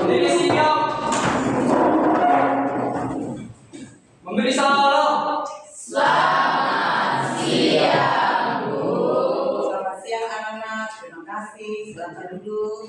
Berdiri sigap. Memberi salam. Selamat siang, Bu. Selamat siang anak-anak, terima kasih. Silakan duduk.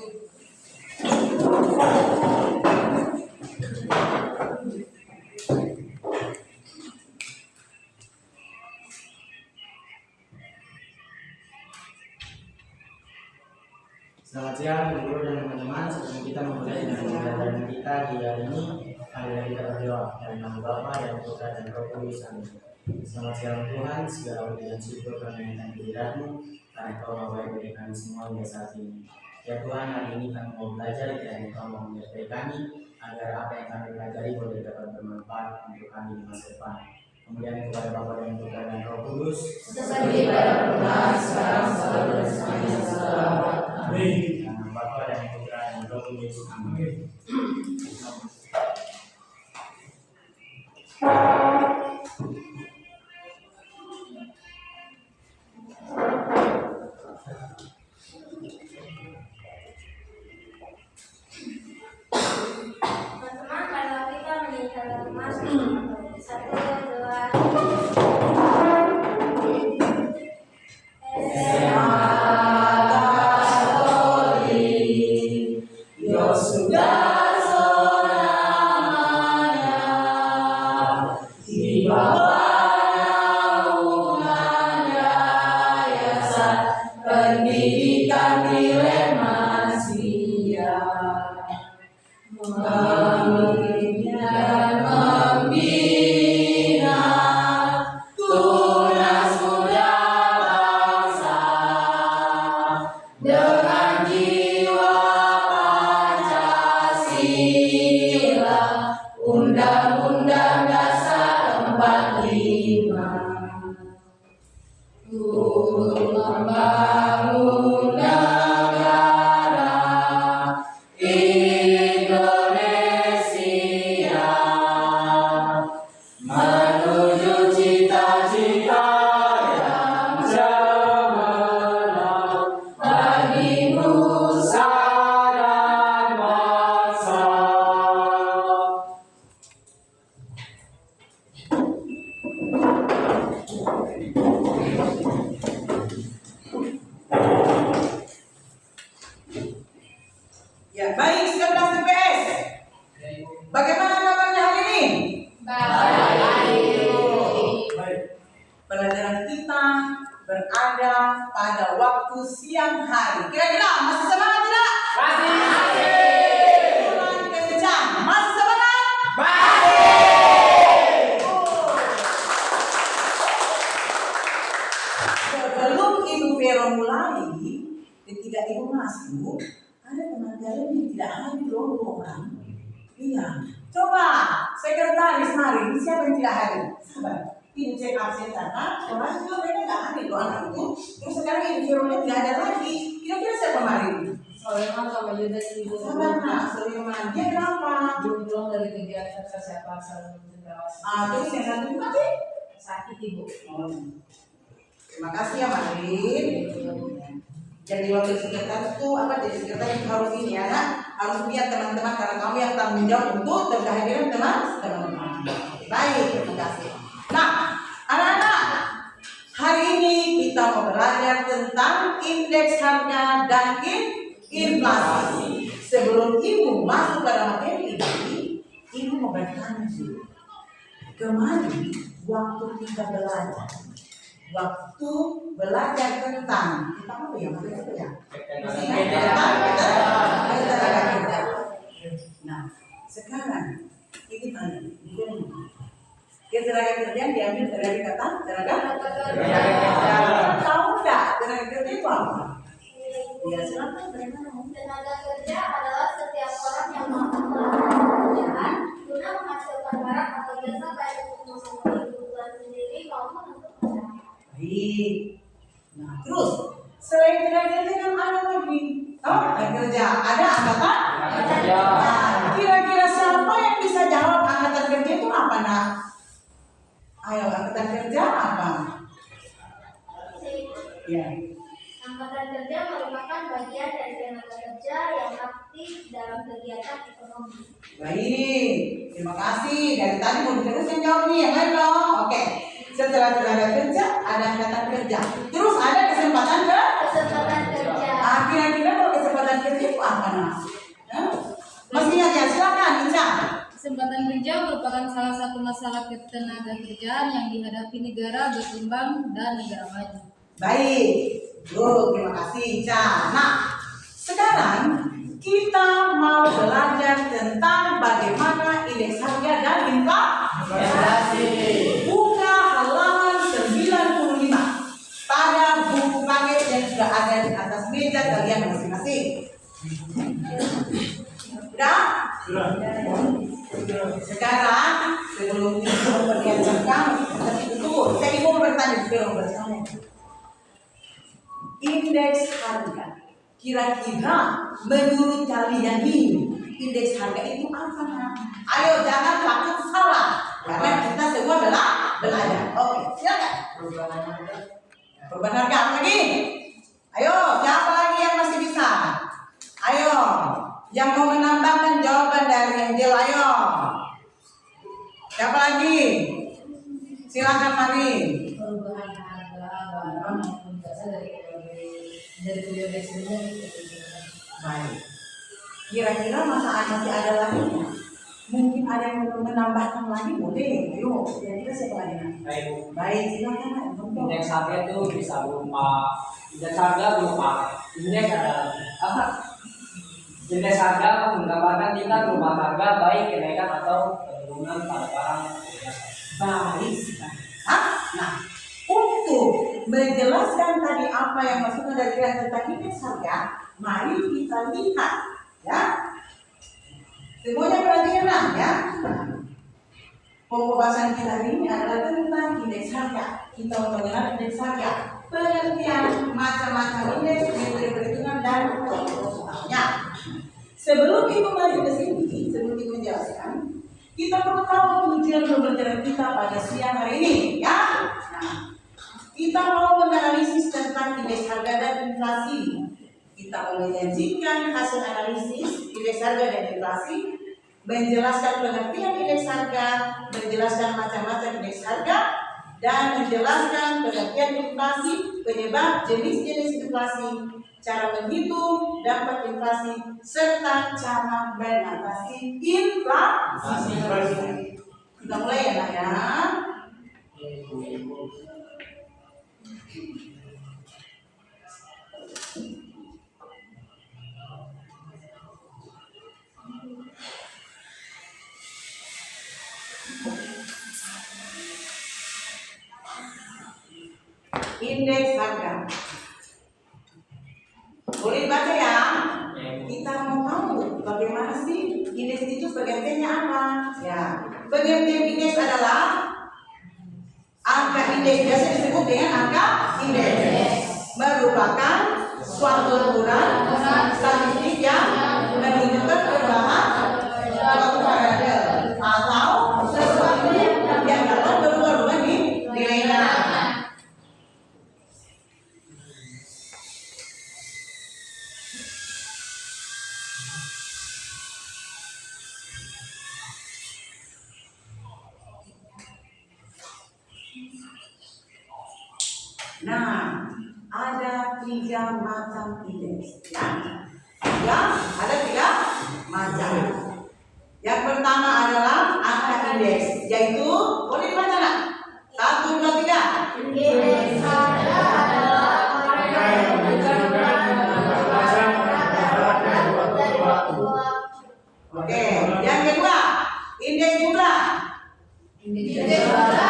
Selamat siang guru dan teman-teman. Sebelum kita memulai dengan pembelajaran kita di hari ini, marilah kita berdoa dalam nama Bapa dan Putra dan Roh Kudus. Amin. Selamat siang Tuhan, segala puji dan syukur kami akan kehadirat-Mu karena Kau maha baik bagi kami semua hingga saat ini. Ya Tuhan, hari ini kami mau belajar dan Kau mau menyertai kami agar apa yang kami pelajari boleh dapat bermanfaat untuk kami di masa depan. Kemudian kepada Bapa dan Putra dan Roh Kudus, Seperti pada permulaan, sekarang, selalu dan sepanjang segala. Amin. Nama Bapa dan Putra dan Roh Kudus. Amin. Teman-teman, kalau kita meninggalkan emas, 1, 2, Pendidikan nilai manusia membina tunas muda bangsa dengan jiwa Pancasila, Undang-Undang Dasar 45. Untuk membangun negara Indonesia menuju cita-cita yang cemerlang bagi nusa dan bangsa. Ya, baik 11 TPS. Bagaimana kabarnya hari ini? Baik. Pelajaran kita berada pada waktu siang hari. Kira-kira masih semangat tidak? Dengan kencang. Masih semangat? Sebelum Ibu Vero mulai, ketika Ibu masuk, ada teman kalian yang tidak hadir rombongan. Iya. Coba sekretaris hari ini siapa yang tidak hadir? Sabar. Ibu cek absen data, orang juga mereka nggak hadir loh anak itu. Terus sekarang Ibu Vero tidak ada lagi. Kira-kira siapa kemarin? Soalnya sama Yuda Ibu Sabar nak, Sulaiman. Dia kenapa? belum dari kegiatan kesehatan konsentrasi. Terus yang satu juga sih? Sakit Ibu. Terima kasih ya Marin. Jadi wakil sekretaris itu apa? Jadi sekretaris harus ini ya nak, harus lihat teman-teman karena kamu yang tanggung jawab untuk kehadiran teman-teman. Baik, terima kasih. Nah, anak-anak, hari ini kita mau belajar tentang indeks harga dan inflasi. Sebelum Ibu masuk pada materi ini, Ibu mau bertanya dulu. Kemarin waktu kita belajar tentang kita apa ya materi apa ya? Ketenaga kerja. Nah, sekarang ini tanya, ketenaga kerjaan diambil dari kata tenaga kerja. Tahu nggak tenaga kerja itu apa? Ya silakan bagaimana? tenaga kerja adalah setiap orang yang mampu melakukan pekerjaan guna menghasilkan barang atau jasa baik untuk memenuhi kebutuhan sendiri maupun untuk masyarakat. Baik. Nah, terus selain tenaga kerja kan ada lagi. Oh, tenaga kerja ada angkatan kerja. Nah, kira-kira siapa yang bisa jawab angkatan kerja itu apa nak? Ayo, angkatan kerja apa? Ya. Angkatan kerja merupakan bagian dari tenaga kerja yang aktif dalam kegiatan ekonomi. Baik, terima kasih. Dari tadi mau diteruskan jawab nih, yang lain dong. Oke. Setelah tenaga kerja, ada angkatan kerja. Terus ada kesempatan Kesempatan kerja. kira-kira kalau kesempatan kerja itu apa nah? Masih ingat ya? Silakan, Ica. Kesempatan kerja merupakan salah satu masalah ketenaga kerjaan yang dihadapi negara berkembang dan negara maju. Baik, terima kasih Ica. Nah, sekarang kita mau belajar tentang bagaimana indeks harga dan inflasi. Buka halaman 95 pada buku paket yang sudah ada di atas meja kalian masing-masing. Sudah? Sekarang sebelum kita memperlihatkan tapi itu saya mau bertanya juga bersama. Indeks harga. Kira-kira menurut kalian ini indeks harga itu apa? Ayo jangan takut salah karena kita semua adalah belajar. Oke, silakan. Perubahan harga apa lagi? Ayo, siapa lagi yang masih bisa? Ayo, yang mau menambahkan jawaban dari Angel, ayo. Siapa lagi? Silakan mari. Perubahan harga barang maupun jasa dari periode sebelumnya. Baik. Kira-kira masih ada lagi? Mungkin ada yang mau menambahkan lagi, boleh. Ayo, kira-kira siapa lagi? Baik, Bu. Baik, silakan. Indeks harga itu bisa berupa indeks harga berupa indeks adalah apa? Indeks harga menggambarkan tingkat perubahan harga baik kenaikan atau penurunan pada barang atau jasa. Baik sekali. Nah, untuk menjelaskan tadi apa yang maksudnya dari tentang indeks harga, mari kita lihat, ya. Semuanya perhatikan ya. Pokok bahasan kita hari ini adalah tentang indeks harga. Kita mengenal indeks harga, pengertian macam-macam indeks, metode perhitungan dan contohnya. Sebelum itu mari ke sini, sebelum kita menjelaskan, kita perlu tahu tujuan pembelajaran kita pada siang hari ini, ya. Nah, kita mau menganalisis tentang indeks harga dan inflasi. Kita mau menyajikan hasil analisis indeks harga dan inflasi, menjelaskan pengertian indeks harga, menjelaskan macam-macam indeks harga, dan menjelaskan pengertian inflasi, penyebab jenis-jenis inflasi, cara menghitung dampak inflasi, serta cara mengatasi inflasi. Kita mulai ya, Nak ya. Indeks harga. Boleh baca ya? Kita mau tahu bagaimana sih indeks itu pengertiannya apa? Ya, pengertian indeks adalah angka indeks, biasa disebut dengan angka indeks, merupakan suatu ukuran statistik yang menunjukkan perubahan suatu variabel atau sesuatu yang dapat berubah-ubah di nilainya. Nah, ada 3 macam indeks, ya. Ada 3 macam. Yang pertama adalah angka indeks, yaitu boleh dibaca nak? 1, 2, 3. Indeks harga adalah harga yang menunjukkan dari waktu ke waktu. Oke, yang kedua, indeks jumlah. Indeks harga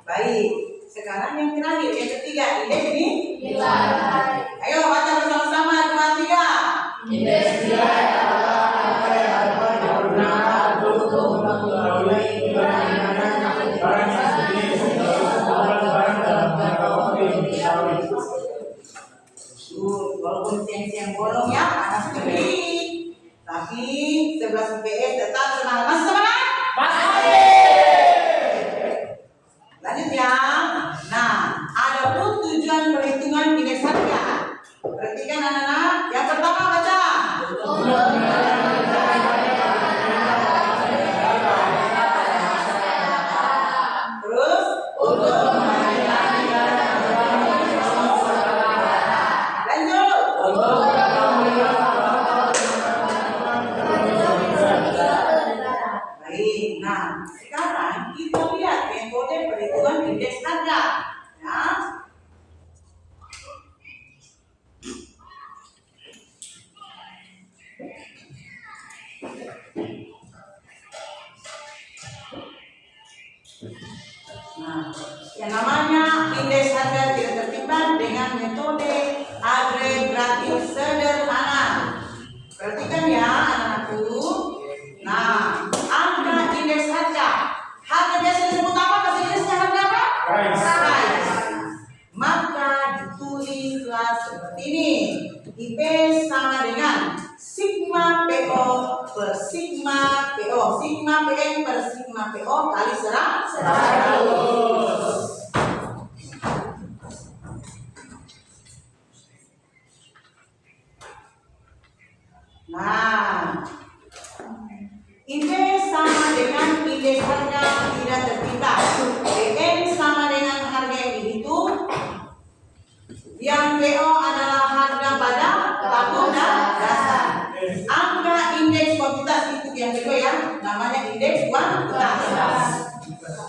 Baik, sekarang yang terakhir, yang ketiga, indeks ini. Nilai. Ayo baca bersama-sama, 2, 3. indeks nilai adalah harga yang berguna untuk mengetahui bagaimana barang sejenis barang dalam jangka waktu yang diketahui. Walaupun siang-siang bolong ya, panas terik, tapi 11 UPS tetap semangat. Masih semangat? Lanjut ya. ya. Nah, adapun tujuan perhitungan indeks harga. Perhatikan anak-anak. Yang pertama baca. Terus lanjut. Baik. Nah, sekarang kita lihat metode perhitungan indeks harga. Ya. Nah, yang namanya indeks harga tidak tertimbang dengan metode agregatif sederhana. Perhatikan ya anak-anakku. Nah, angka indeks harga. Harga biasa disebut apa? Bahasa Inggrisnya harga apa? Price. Maka ditulislah seperti ini. IP sama dengan sigma PO per sigma PO. Sigma PM per sigma PO kali 100. Nah, IP sama dengan indeks harga tidak tertimbang. PM sama dengan harga yang dihitung. Yang PO adalah harga pada tahun dasar. Angka indeks kuantitas itu yang kedua ya, namanya indeks kuantitas.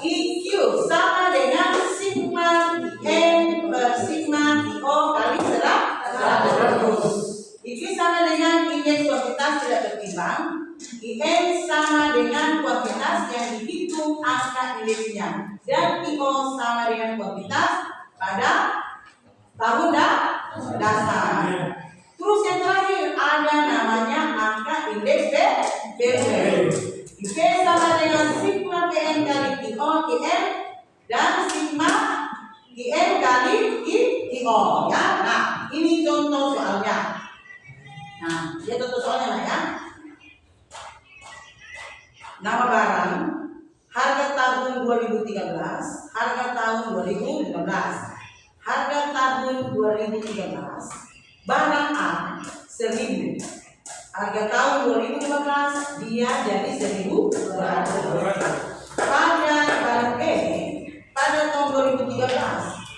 IQ sama dengan sigma M per sigma PO kali 100. IQ sama dengan indeks kuantitas tidak tertimbang. IM sama dengan kuantitas yang dihitung angka indeksnya. Dan PO sama dengan kuantitas pada tahun dasar. Terus yang terakhir ada namanya angka indeks BB. IP sama dengan sigma PM kali PO IM dan sigma IM kali IO ya. Nah, ini contoh soalnya. Nah, dia contoh soalnya lah ya. Nama barang, harga tahun 2013, harga tahun 2015. Harga tahun 2013, barang A 1.000. Harga tahun 2015 dia jadi 1.200. Pada barang B pada tahun 2013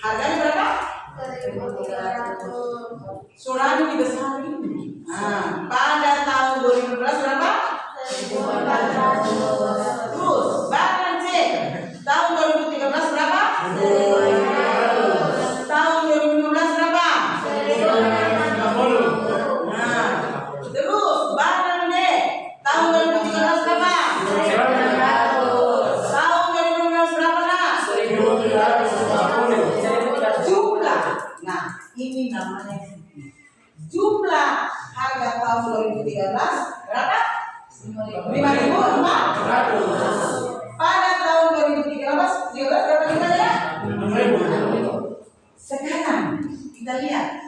harganya berapa? 1.300. Suratnya dibesarin. Nah, pada tahun 2015 berapa? 1.400. Terus barang C tahun 2013 berapa? 1.200. Tahun 2015 berapa? 1.250. Nah, terus barang D tahun 2013 berapa? 1.200. Tahun 2015 berapa nak? 1.350. Jumlah. Nah, ini namanya jumlah harga tahun 2013 berapa? 5.400. Pada tahun 2013 berapa jumlahnya? 6.000. Sekarang kita lihat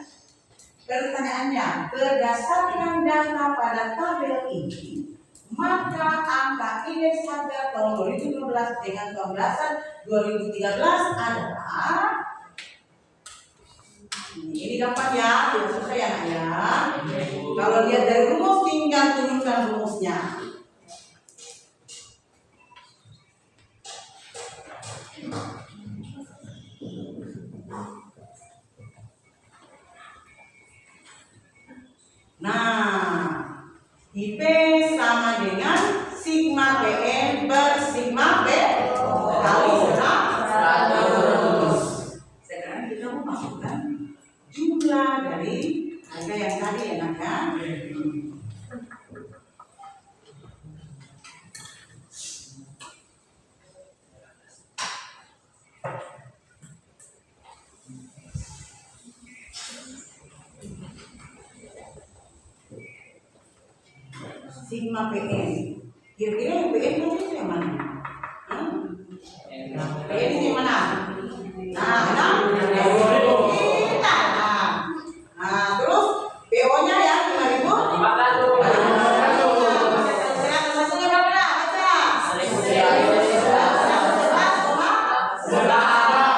pertanyaannya, berdasarkan data pada tabel ini, maka angka indeks harga tahun 2015 dengan tahun dasar 2013 adalah ini gampang ya, tidak susah ya nak ya. Kalau lihat dari rumus tinggal turunkan rumusnya. Nah, IP sama dengan sigma PM per sigma P kali 100. Sekarang kita mau masukkan jumlah dari harga yang tadi ya nak ya. Sigma PM. Kira-kira yang PM itu yang mana? PM itu yang mana? Nah, kita. Nah, terus PO-nya ya 5.000. Satunya berapa? Baca. 1.400.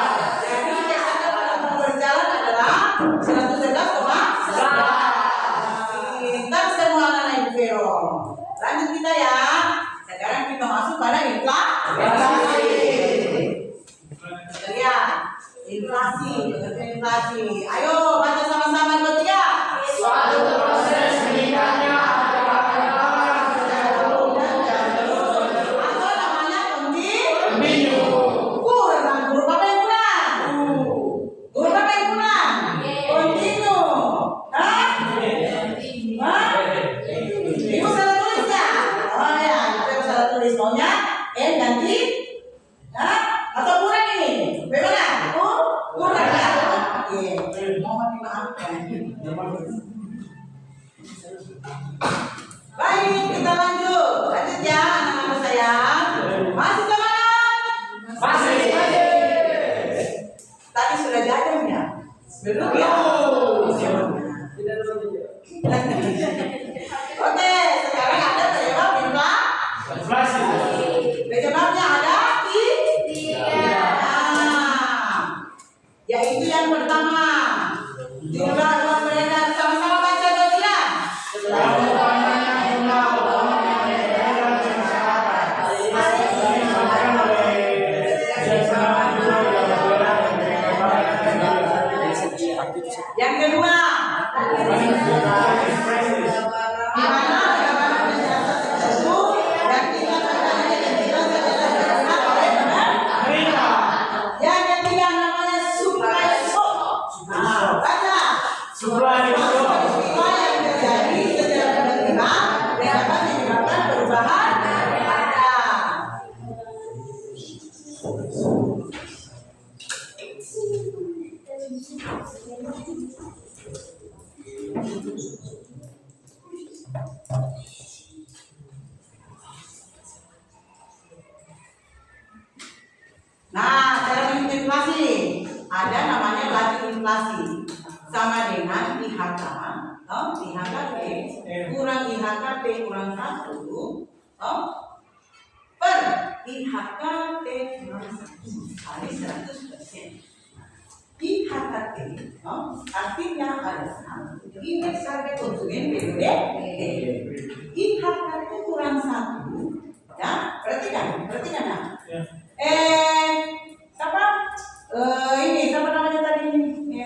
Inflasi, pengertian inflasi. Ayo baca sama-sama 2, 3. Suatu proses meningkatnya Atau namanya pemilu. kurang. Guru apa yang kurang? Guru apa yang kurang? Kontinu. Hah? Hah? Ibu salah tulis ya? Oh ya, ibu salah tulis. Maunya ganti? Hah? Atau kurang ini? Bagaimana? Kurang ya? Oke. Mohon dimaafkan. Baik, kita lanjut. Lanjut ya, anak-anak sayang. Masih semangat? Masih. Tadi sudah jajan ya? Belum ya? Oke, sekarang ada penyebab Inflasi. Penyebabnya ada yaitu yang pertama, jumlah uang beredar. Sama-sama baca 2, 3. Yang kedua, di mana gambaran penjelasan tersebut dan tingkat perdagangan yang dijelaskan oleh pemerintah. Yang ketiga namanya supply shock. Baca. Supply shock. Peristiwa yang terjadi secara tiba-tiba dapat menyebabkan perubahan harga. Nah, cara menghitung inflasi ada namanya laju inflasi sama dengan IHK, IHK T kurang IHK T kurang 1 per IHK T kurang 1 kali 100%. IHK T artinya adalah indeks harga konsumen PDB. IHK T kurang 1 ya, perhatikan nah. Siapa? Ini siapa namanya tadi?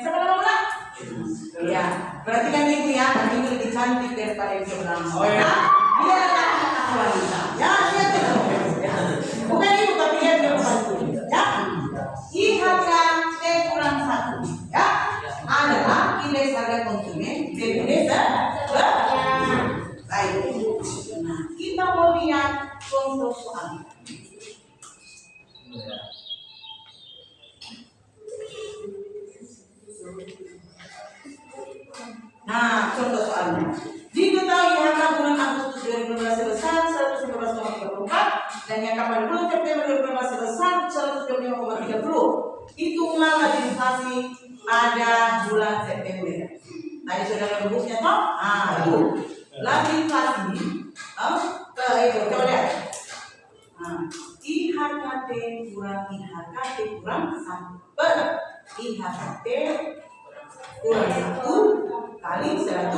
Siapa namanya? Ya, perhatikan ibu ya, nanti ibu lebih cantik daripada yang sebelah. Oh ya. Dia adalah anak wanita. Ya, dia tidak. Bukan ibu tapi dia tidak membantu. Ya, IHK T kurang 1 ya adalah indeks harga konsumen Indonesia. Baik. Nah, kita mau lihat contoh soal. Nah, contoh soalnya. Diketahui IHK bulan Agustus 2015 sebesar 115,34 dan IHK pada bulan September 2015 sebesar 125,30. Hitunglah laju inflasi pada bulan September. Tadi saudara rumusnya toh? Itu laju inflasi. Itu coba lihat. IHKT kurang IHKT kurang 1 per IHKT kurang 1 kali 100%.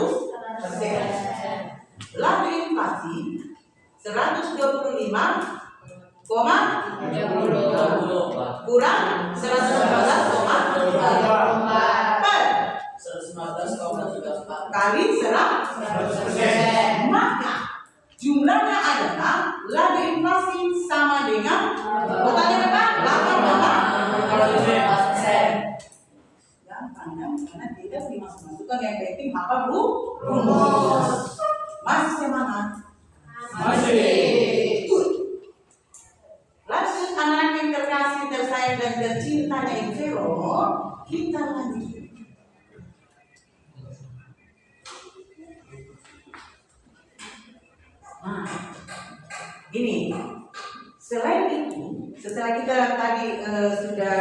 Laju inflasi 125,30 kurang 115,34 per 115,34 kali 100%. Maka jumlahnya adalah laju inflasi sama dengan totalnya berapa? 8,5%. Gampang kan? Karena tidak dimasukkan yang penting apa bu? Rumus. Masih semangat? Masih. Lanjut anak-anak yang terkasih, tersayang dan tercintanya Invero, kita lanjut. Nah, ini selain itu, setelah kita tadi sudah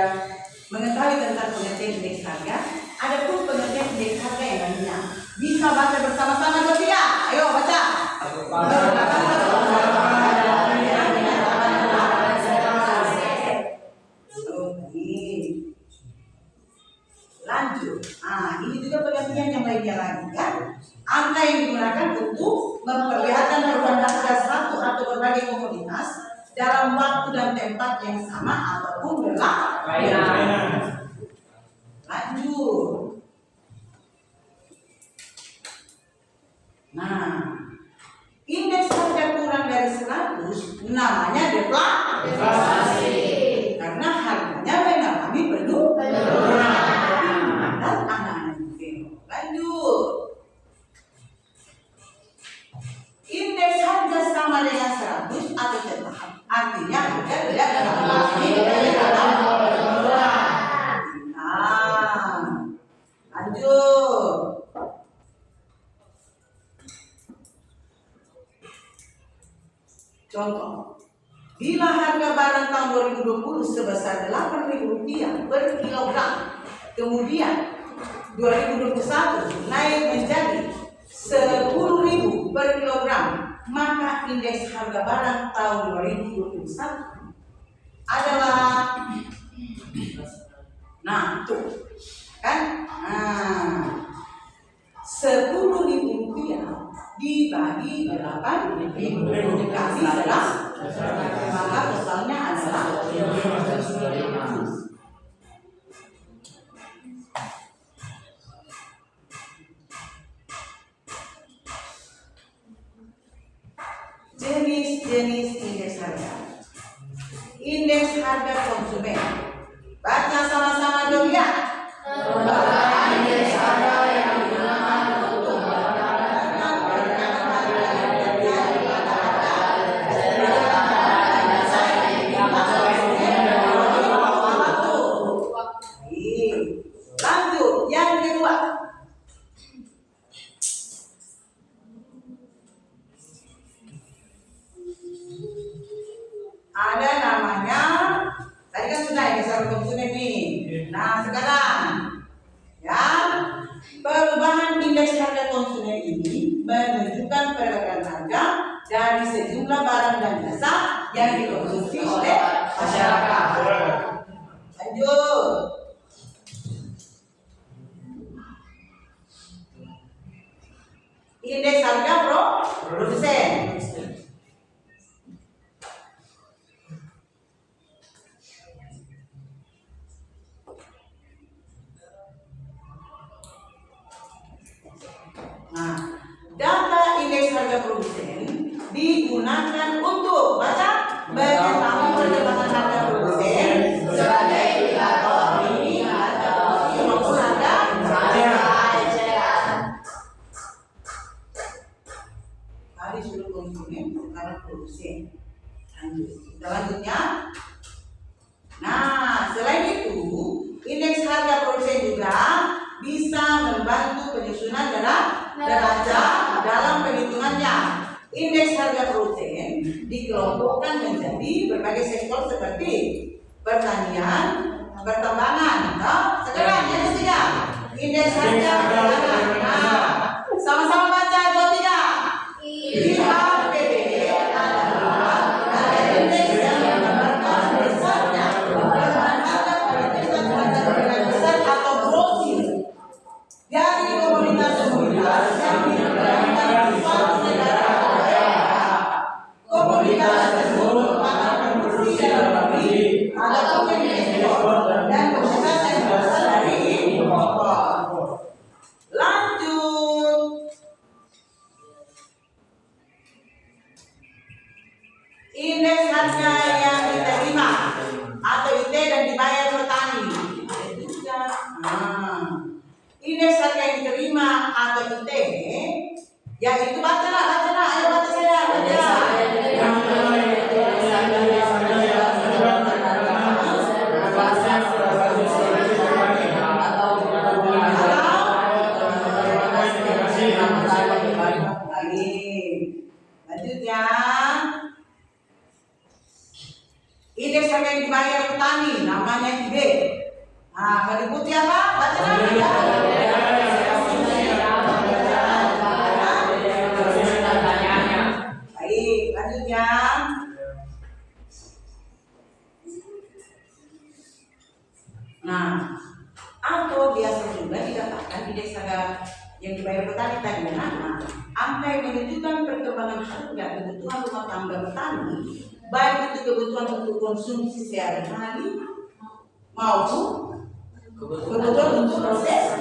mengetahui tentang pengertian indeks harga, ada pun pengertian indeks harga yang lainnya. Bisa baca bersama-sama 2, 3. Ayo baca. Lanjut. Ini juga pengertian yang lainnya lagi kan. Angka yang digunakan untuk memperlihatkan perubahan harga satu atau berbagai komoditas dalam waktu dan tempat yang sama ataupun berlain. Contoh, bila harga barang tahun 2020 sebesar Rp8.000 per kilogram, kemudian 2021 naik menjadi Rp10.000 per kilogram, maka indeks harga barang tahun 2021 adalah, nah tuh kan, Rp10.000 dibagi 8.000 dikasih adalah, maka totalnya adalah jenis-jenis indeks harga. Indeks harga konsumen. Baca sama-sama dong ya. Merupakan indeks harga yang digunakan untuk lanjut, yang kedua. Ada namanya, tadi kan sudah indeks harga konsumen nih. Nah sekarang, ya, perubahan indeks harga konsumen ini menunjukkan perbedaan harga dari sejumlah barang dan jasa yang dikonsumsi oleh masyarakat. Lanjut. Indeks harga produsen. Nah, data indeks harga produsen digunakan untuk baca mengetahui perkembangan harga produsen sebagai indikator ini atau maupun harga eceran. Tadi sudah konsumen, sekarang produsen. Lanjut. Kita lanjutnya. Nah, selain itu, indeks harga produsen juga bisa membantu penyusunan neraca dalam perhitungannya. Indeks harga produsen dikelompokkan menjadi berbagai sektor seperti pertanian, pertambangan. Sekarang yang ketiga, indeks harga perdagangan. Nah, sama-sama baca 2, 3. IHPB adalah indeks yang menggambarkan besarnya perubahan harga pada tingkat harga perbedaan besar atau grosir dari komoditas-komoditas yang diperdagangkan di suatu negara atau daerah. Komoditas tersebut merupakan produksi dalam negeri atau ekspor dan komoditas yang berasal dari impor. Lanjut. Indeks harga yang diterima atau IT dan dibayar petani. Indeks harga yang diterima atau IT, yaitu bacalah, ayo baca saya, baca. Lanjut ya. Indeks harga yang dibayar petani namanya IB. Nah, kalau diikuti apa? Baca lagi. Baik, lanjut ya. Nah, atau biasa juga dikatakan indeks harga yang dibayar petani tadi. Nah, angka yang menunjukkan perkembangan harga kebutuhan rumah tangga petani, baik itu kebutuhan untuk konsumsi sehari-hari maupun kebutuhan untuk proses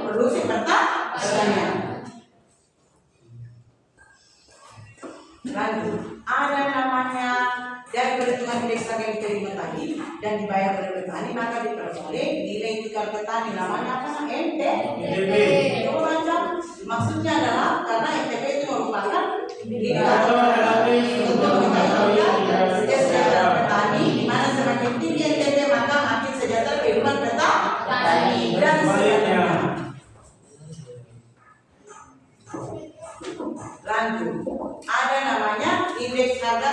produksi pertanian. Lanjut, ada namanya dari perhitungan indeks harga yang diterima tadi dan dibayar oleh petani, maka diperoleh nilai tukar petani namanya apa? NTP. Coba baca. Maksudnya adalah karena NTP itu merupakan indikator untuk mengetahui kesejahteraan petani, di mana semakin tinggi NTP maka makin sejahtera kehidupan petani dan sejahtera. Lanjut, ada namanya indeks harga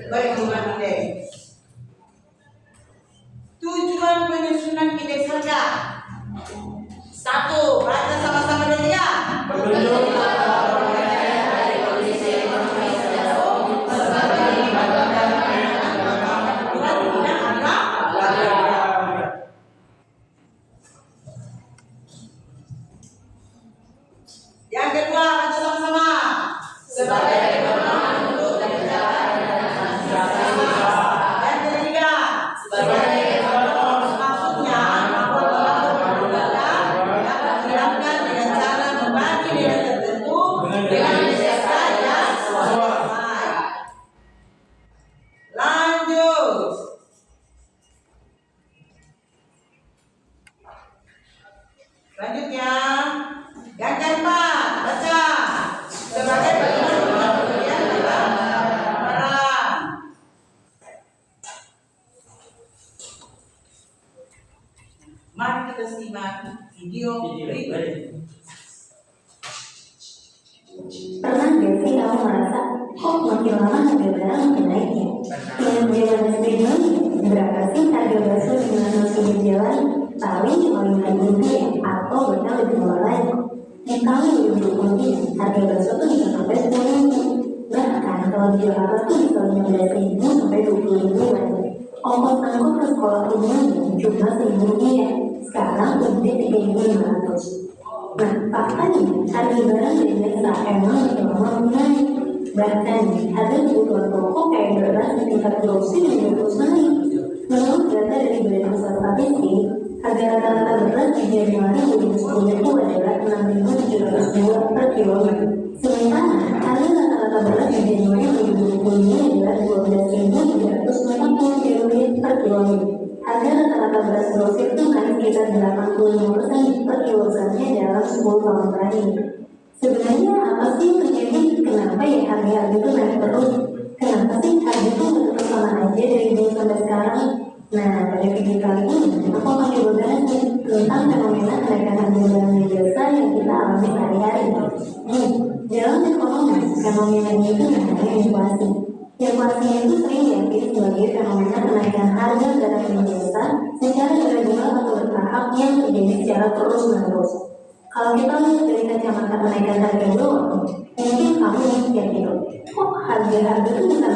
Penurunan indeks. Tujuan penyusunan indeks harga. 1. Baca sama-sama dan ya. Yang kedua, baca sama-sama. Sebagai pedoman untuk pekerjaan dan yang ketiga, sebagai maksudnya bahwa dapat dilakukan dengan cara membagi nilai tertentu dengan biasa dan sesuai. Lanjut. Selanjutnya, yang keempat, baca. Sebagai pedoman untuk pembelian barang. Mari kita simak video berikut. Pernah gak sih kamu merasa kok makin lama harga barang makin naik ya? Yang bagaimana sebenarnya? Berapa sih harga bakso di mana jalan? Paling cuma Rp5.000 atau bahkan lebih murah lagi. Kalau Rp20.000 harga bakso tuh bisa sampai Rp10.000. Bahkan kalau di Jakarta tuh bisa Rp15.000 sampai Rp20.000 lagi. Ongkos angkut ke sekolah umum cuma Rp1.000. Sekarang udah Rp3.500. Nah, faktanya harga barang di Indonesia emang makin lama naik. Bahkan harga kebutuhan pokok kayak beras di tingkat grosir juga terus naik. Menurut data dari Badan Pusat Statistik, harga rata-rata beras di Januari 2010 itu adalah Rp6.702 per kilogram. Sementara harga rata-rata beras di Januari 2020 ini adalah Rp12.340 per kilogram. Harga rata-rata beras grosir itu naik sekitar 85% per kilogramnya dalam 10 tahun terakhir. Sebenarnya apa sih yang terjadi? Kenapa ya harga itu naik terus? Kenapa sih harga itu tetap sama aja dari dulu sampai sekarang? Nah, pada video kali ini aku akan coba bahas tentang fenomena kenaikan harga barang dan jasa yang kita alami sehari-hari. Dalam ekonomi, fenomena ini itu namanya inflasi. Inflasi itu sering diartikan sebagai fenomena kenaikan harga barang dan jasa secara gradual atau bertahap yang terjadi secara terus-menerus. Kalau kita lihat dari kacamata kenaikan harga doang, mungkin kamu mikir gitu, kok harga-harga itu bisa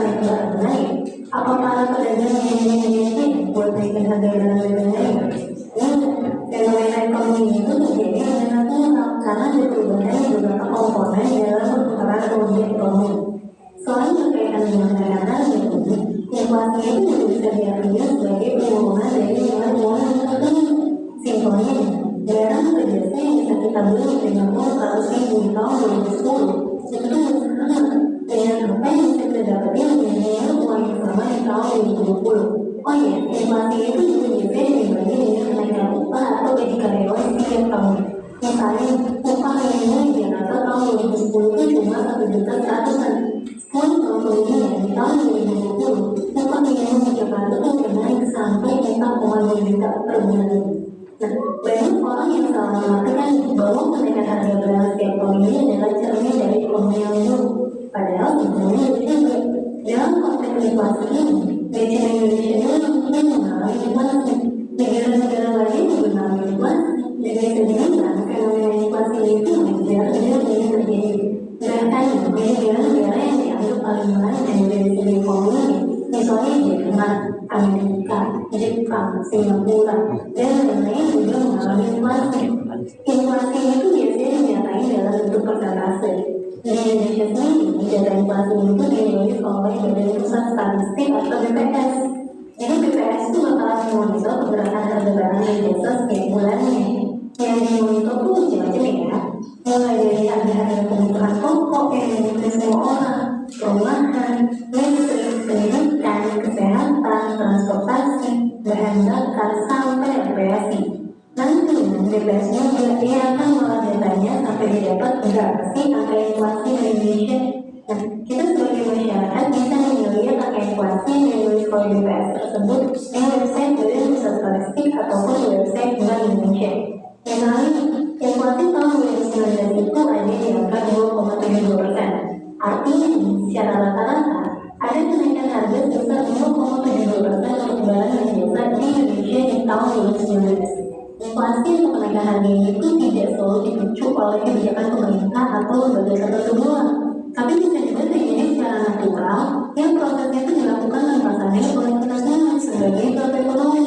naik? Apa para pedagang yang buat naikin harga barang dan jasa? Fenomena ekonomi itu terjadi karena natural karena ada perubahan beberapa komponen dalam perputaran ekonomi. Selain berkaitan dengan harga ini, inflasi itu juga bisa diartikan sebagai penurunan dari nilai uang yang tertentu. Simpelnya, barang atau jasa yang bisa kita beli dengan uang Rp100.000 di tahun 2010 itu bersama dengan apa yang bisa kita dapatkan dengan uang yang sama di tahun 2020. Oh ya, inflasi itu juga bisa dibagi dengan kenaikan upah atau gaji karyawan setiap tahun. Misalnya, upah minimum di Jakarta tahun 2010 itu cuma Rp1.100.000. Pun kemudian di tahun 2020, upah minimum di Jakarta itu naik sampai Rp4,2 juta per bulan. Nah, banyak orang yang salah mengartikan bahwa kenaikan harga barang setiap tahun ini adalah cermin dari ekonomi yang buruk. Padahal sebenarnya juga dalam konteks inflasi ini, BCA Indonesia itu mungkin mengalami inflasi. Negara-negara lain juga mengalami inflasi. Dengan demikian, fenomena inflasi itu wajar dan terjadi. Bahkan negara-negara yang dianggap paling menarik dari segi ekonomi, misalnya Jerman, Amerika, Jepang, Singapura, dan lain-lain juga mengalami inflasi. Inflasi itu biasanya dinyatakan dalam bentuk persentase. Di Indonesia sendiri, data inflasi itu dirilis oleh Badan Pusat Statistik atau BPS. Jadi BPS itu bakalan memonitor pergerakan harga barang dan jasa setiap bulannya. Yang dimonitor itu macam-macam ya. Mulai dari harga-harga kebutuhan pokok yang dimiliki semua orang, perumahan, listrik, pendidikan, kesehatan, transportasi, bahan bakar, sampai rekreasi. Nanti BPS-nya dia akan mengolah datanya sampai didapat berapa sih angka inflasi di Indonesia. Nah, kita sebagai masyarakat bisa melihat angka inflasi yang dirilis oleh BPS tersebut di website Badan Pusat Statistik ataupun website Bank Indonesia. Yang lain, inflasi tahun 2019 itu ada di angka 2,72%. Artinya, secara rata-rata ada kenaikan harga 2019. Inflasi atau kenaikan harga itu tidak selalu dipicu oleh kebijakan pemerintah atau lembaga tertentu doang, tapi bisa juga terjadi secara natural yang prosesnya itu dilakukan tanpa sadar oleh kita semua sebagai pelaku ekonomi.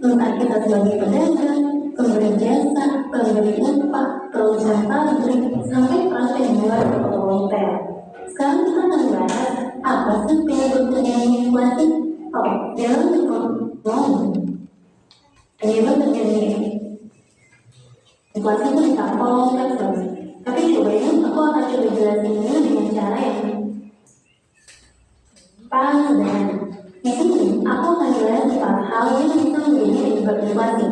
Entah kita sebagai pedagang, pemberi jasa, pemberi upah, perusahaan pabrik, sampai para penjual di toko retail. Sekarang kita akan bahas apa sih penyebab terjadinya inflasi? Oke, dalam penyebab terjadinya inflasi itu bisa kompleks banget. Tapi coba ini aku akan coba jelasin dulu dengan cara yang paling sederhana. Di sini aku akan jelaskan 4 hal yang bisa menjadi penyebab inflasi.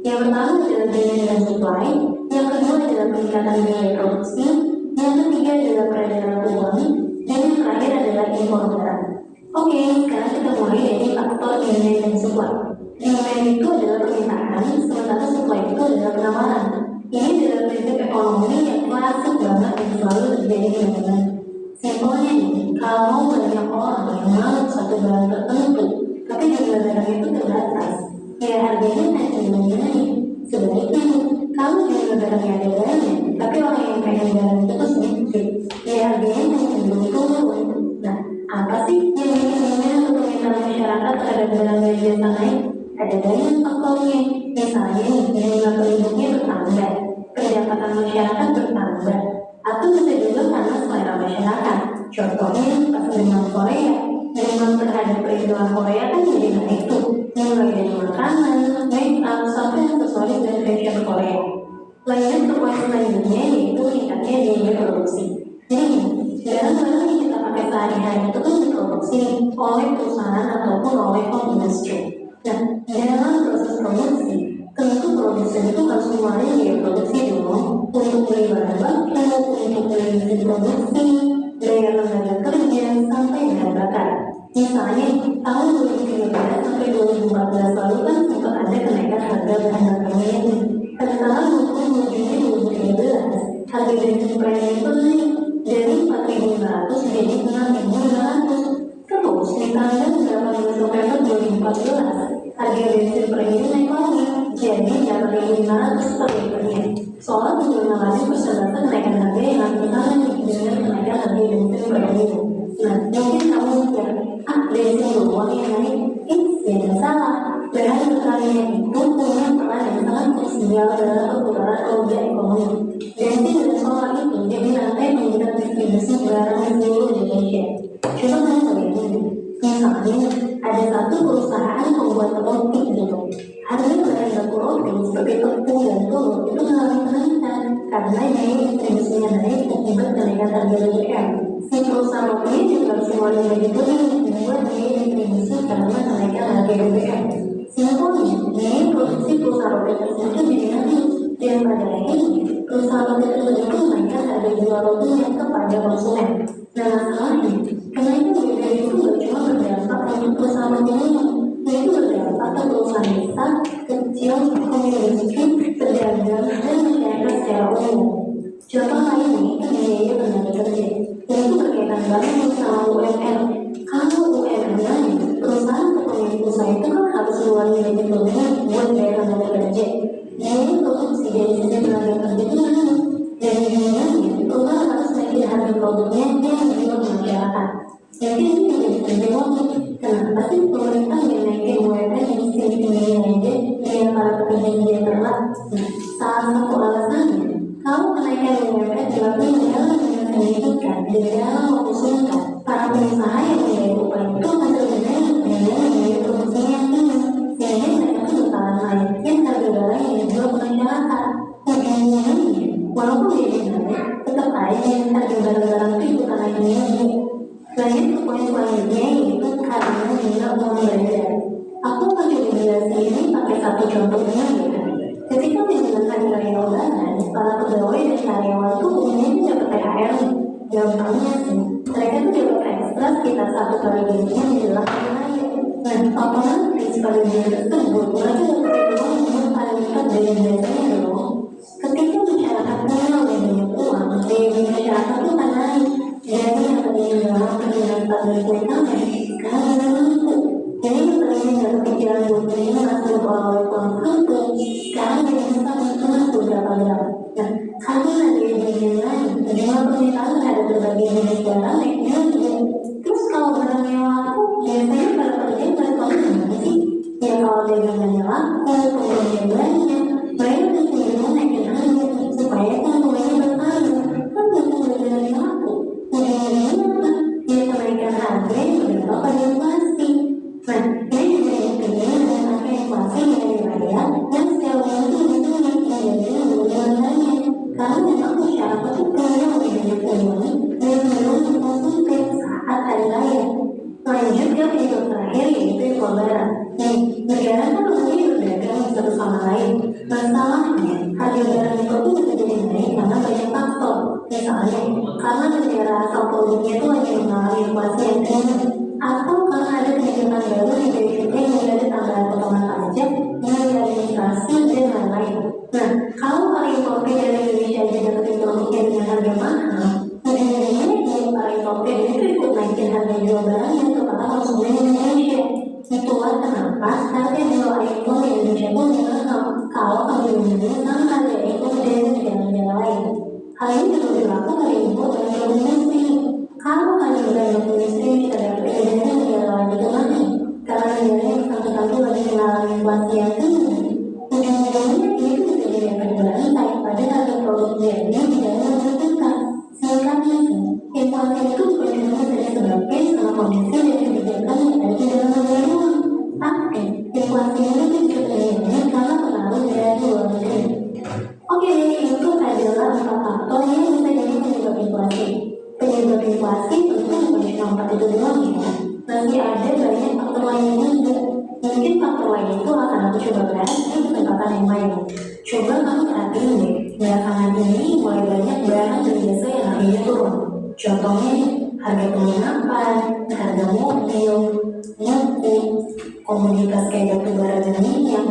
Yang pertama adalah demand dan supply, yang kedua adalah peningkatan biaya produksi, yang ketiga adalah peredaran uang, dan yang terakhir adalah impor barang. Oke, sekarang kita mulai dari faktor demand dan supply. Demand itu adalah permintaan, sementara supply itu adalah penawaran. Ini adalah prinsip ekonomi yang klasik banget yang selalu terjadi di mana-mana. Simpelnya nih, kalau banyak orang yang mau satu barang tertentu, tapi jumlah barang itu terbatas, ya harganya naik naik. Sebaliknya, kalau jumlah barangnya ada banyak, tapi orang yang pengen barang itu sedikit, ya harganya naik turun. Nah, apa sih yang bikin permintaan masyarakat terhadap barang dan jasa naik? Ada banyak faktornya. Misalnya, jumlah penduduknya bertambah, pendapatan masyarakat bertambah, atau bisa juga karena selera masyarakat. Contohnya, pas dengan Korea, minat terhadap peristiwa Korea kan jadi naik tuh, mulai dari makanan, make up, sampai aksesoris dan fashion Korea. Lanjut ke poin selanjutnya yaitu meningkatnya biaya produksi. Jadi, barang-barang yang kita pakai sehari-hari itu kan diproduksi oleh perusahaan ataupun oleh industri. Nah, dalam proses produksi, tentu produsen itu harus mengeluarkan biaya produksi dulu untuk beli bahan baku, untuk beli mesin produksi, bayar lembaga kerja, sampai bahan bakar. Misalnya, tahun 2013 sampai 2014 lalu kan sempat ada kenaikan harga bahan bakar minyak. Sementara untuk Juni 2013, harga bensin premium itu naik dari 4.500 jadi 6.500. Terus, di tanggal 18 November 2014, harga bensin premium naik lagi jadi 8.500 per liternya. Soal mengalami persentase kenaikan harga yang hampir sama dengan kenaikan harga bensin premium. Nah, mungkin kamu mikir, bensin doang yang naik? Jangan salah. Bahan bakarnya itu punya peran yang sangat krusial dalam perputaran roda ekonomi. Bensin dan solar itu jadi rantai penggerak distribusi barang di seluruh Indonesia. Coba kamu bayangin, misalnya ada satu perusahaan pembuat roti gitu. Harga bahan baku roti seperti tepung dan telur itu mengalami kenaikan karena biaya distribusinya naik akibat kenaikan harga BBM. Si perusahaan rotinya juga harus mengeluarkan gaji lebih membuat biaya distribusi karena kenaikan harga BBM. Simpelnya, biaya produksi perusahaan roti tersebut jadi naik dan pada akhirnya perusahaan roti tersebut menaikkan harga jual rotinya kepada konsumen. Nah, masalahnya, kenaikan BBM itu gak cuma berdampak untuk perusahaan rotinya, yaitu berdampak ke perusahaan besar, kecil, industri, pedagang, dan masyarakat secara umum. Contoh lainnya itu biaya tenaga kerja, dan itu berkaitan banget sama UMR. Kalau UMR naik, perusahaan atau pemilik usaha itu kan harus mengeluarkan gaji lebih buat bayar tenaga kerja. Biaya produksi dari sisi tenaga kerja itu naik, dan jumlahnya perusahaan harus naikin harga produknya yang dijual ke masyarakat. Jadi ini menjadi penting banget. Kenapa sih pemerintah menaikin UMR yang tinggi-tinggi aja dengan para pekerja yang terlak? Nah, salah satu alasannya, kalau kenaikan UMR dilakukan dalam dengan signifikan dan dalam waktu singkat, para pengusaha yang membayar upah itu akan terbenam dengan biaya produksinya yang tinggi, sehingga mereka itu bakalan naikin harga barang yang dijual ke masyarakat. Ujung-ujungnya, walaupun biaya naik, tetap aja harga barang-barang itu ikutan naik tinggi. Lanjut ke poin selanjutnya yaitu karena jumlah uang beredar. Aku akan coba jelasin ini pakai satu contoh dengan ya. Ketika menjalankan karyawan, para pegawai dan karyawan itu umumnya dapat THR. Gampangnya sih, mereka tuh dapat ekstra sekitar 1 kali gajinya menjelang hari raya. Nah, otomatis pada bulan tersebut mereka dapat uang 2 kali lipat dari biasanya dong. Ketika masyarakat kenal dan banyak uang, daya masyarakat itu akan naik. Jadi yang tadinya dalam perjalanan pada kuliahnya, sekarang tidak mampu. Jadi yang tadinya dalam pikiran 25 masuk oleh konflik dagangannya laku, pembelinya banyak, mereka cenderung naikin harga supaya konsumennya bertahan. Kan butuh dagangan yang laku, ujung-ujungnya apa? Dia menaikkan harga yang berdampak pada inflasi. Nah, ini juga intinya dengan angka inflasi yang dirayakan dan setiap bulan itu menjadi berbulanya. Karena memang masyarakat itu punya lebih banyak uang dan cenderung mengkonsumsi saat hari raya. Lanjut ke penyebab terakhir yaitu impor barang. Negara kan umumnya berdagang satu sama lain. Masalahnya, harga barang impor itu bisa jadi naik karena banyak faktor. Misalnya, karena negara asal produknya itu lagi mengalami inflasi yang tinggi, atau karena ada kebijakan baru di bea cukai yang ada tambahan potongan pajak, nilai administrasi dan lain-lain. Nah, kalau para importer dari Indonesia aja dapat produknya dengan harga mahal, ujung-ujungnya para importer itu ikut naikin harga jual barangnya kepada konsumen Indonesia. Itulah kenapa harga jual iPhone di Indonesia pun mahal kalau dibandingkan sama harga iPhone dari negara-negara lain. Hal ini juga berlaku pada impor dan produk industri. Kalau hanya barang industri kita dapat bedanya negara lain itu mana? Karena negara yang satu-satu lagi mengalami inflasi yang tinggi. Ujung-ujungnya ini bisa jadi efek berantai pada harga produk jadi tidak menentukan. Singkatnya, inflasi itu bukan cuma disebabkan sama kondisi dan kebijakan yang ada di dalam negara luar, tapi inflasi ini juga terjadi karena pengaruh dari luar negeri. Oke, itu adalah 4 faktor yang bisa jadi penyebab inflasi. Penyebab inflasi tentu bukan cuma 4 itu doang ya. Nanti ada banyak faktor lainnya juga. Mungkin faktor lain itu akan aku coba bahas di kesempatan yang lain. Coba kamu perhatiin deh, belakangan ini mulai banyak barang dan jasa yang harganya turun. Contohnya, harga penginapan, harga mobil, buku, komoditas kayak batu bara dan minyak.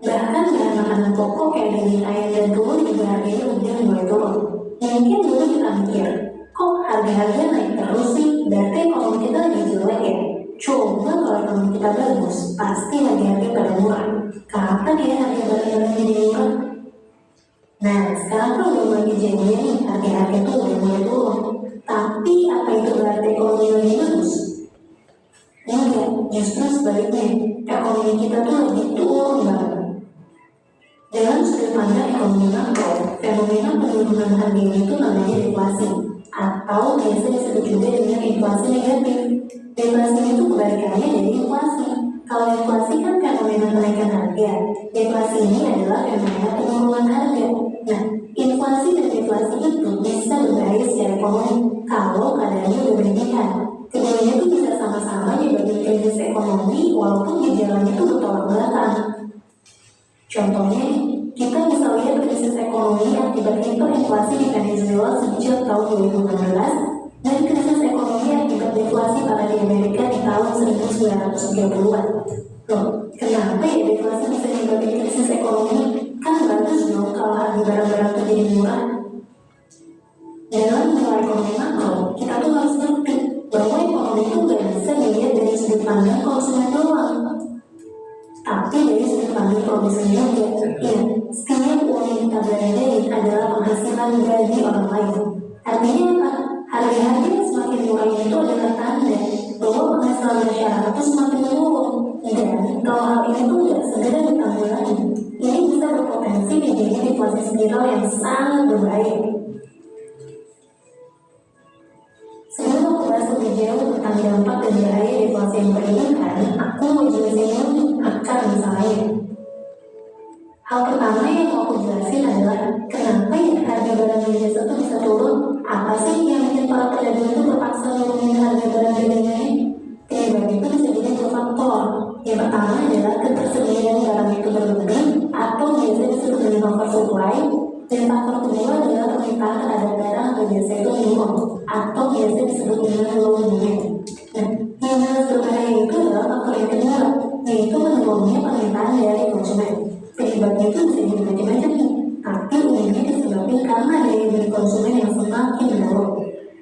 Bahkan bahan makanan pokok kayak daging ayam dan telur juga harganya udah mulai turun. Mungkin dulu kita mikir, kok harga-harga naik terus sih? Berarti ekonomi kita lagi jelek ya? Coba kalau ekonomi kita bagus, pasti harga-harga pada murah. Kapan ya harga barang-barang jadi murah? Nah, sekarang kan udah mulai kejadian nih, harga-harga tuh udah mulai turun. Tapi apa itu berarti ekonomi lagi bagus? Enggak, justru sebaliknya, ekonomi kita tuh lagi turun banget. Dalam sudut pandang ekonomi makro, fenomena penurunan harga itu namanya deflasi, atau biasa disebut juga dengan inflasi negatif. Deflasi itu kebalikannya dari inflasi. Kalau inflasi kan fenomena kenaikan harga, deflasi ini adalah fenomena penurunan harga. Nah, inflasi dan deflasi itu bisa berbahaya secara ekonomi kalau keadaannya berlebihan. Keduanya itu bisa sama-sama menyebabkan krisis ekonomi walaupun gejalanya itu bertolak belakang. Contohnya, kita bisa lihat krisis ekonomi akibat hiperinflasi di Venezuela sejak tahun 2016 dan krisis ekonomi akibat deflasi pada di Amerika di tahun 1930-an. Loh, kenapa ya deflasi bisa menyebabkan krisis ekonomi? Kan bagus dong kalau harga barang-barang itu jadi murah. Dalam pola ekonomi makro, kita tuh harus ngerti bahwa ekonomi itu gak bisa dilihat dari sudut pandang konsumen doang, tapi dari sudut pandang produsen juga. Ya, setiap uang yang kita belanjain adalah penghasilan dari orang lain. Artinya apa? Harga-harga yang semakin murah itu adalah tanda bahwa penghasilan masyarakat itu semakin menurun. Dan kalau hal ini tuh tidak segera ditanggulangi, ini bisa berpotensi menjadi deflasi spiral yang sangat berbahaya. Sebelum aku bahas lebih jauh tentang dampak dan bahaya deflasi yang berimbang, aku mau jelasin akar masalahnya. Hal pertama yang mau aku jelasin adalah kenapa ya harga barang dan jasa itu bisa turun. Apa sih yang bikin para pedagang itu terpaksa nurunin harga barang dan jasanya? Penyebab itu bisa jadi dua faktor. Yang pertama adalah ketersediaan barang itu berlebih atau biasa disebut dengan oversupply. Dan faktor kedua adalah permintaan terhadap barang atau jasa itu menurun atau biasa disebut dengan low demand. Nah, yang harus berbahaya itu adalah faktor yang kedua, yaitu menurunnya permintaan dari konsumen. Penyebabnya itu bisa jadi macam-macam nih, tapi umumnya disebabkan karena daya beli konsumen yang semakin menurun.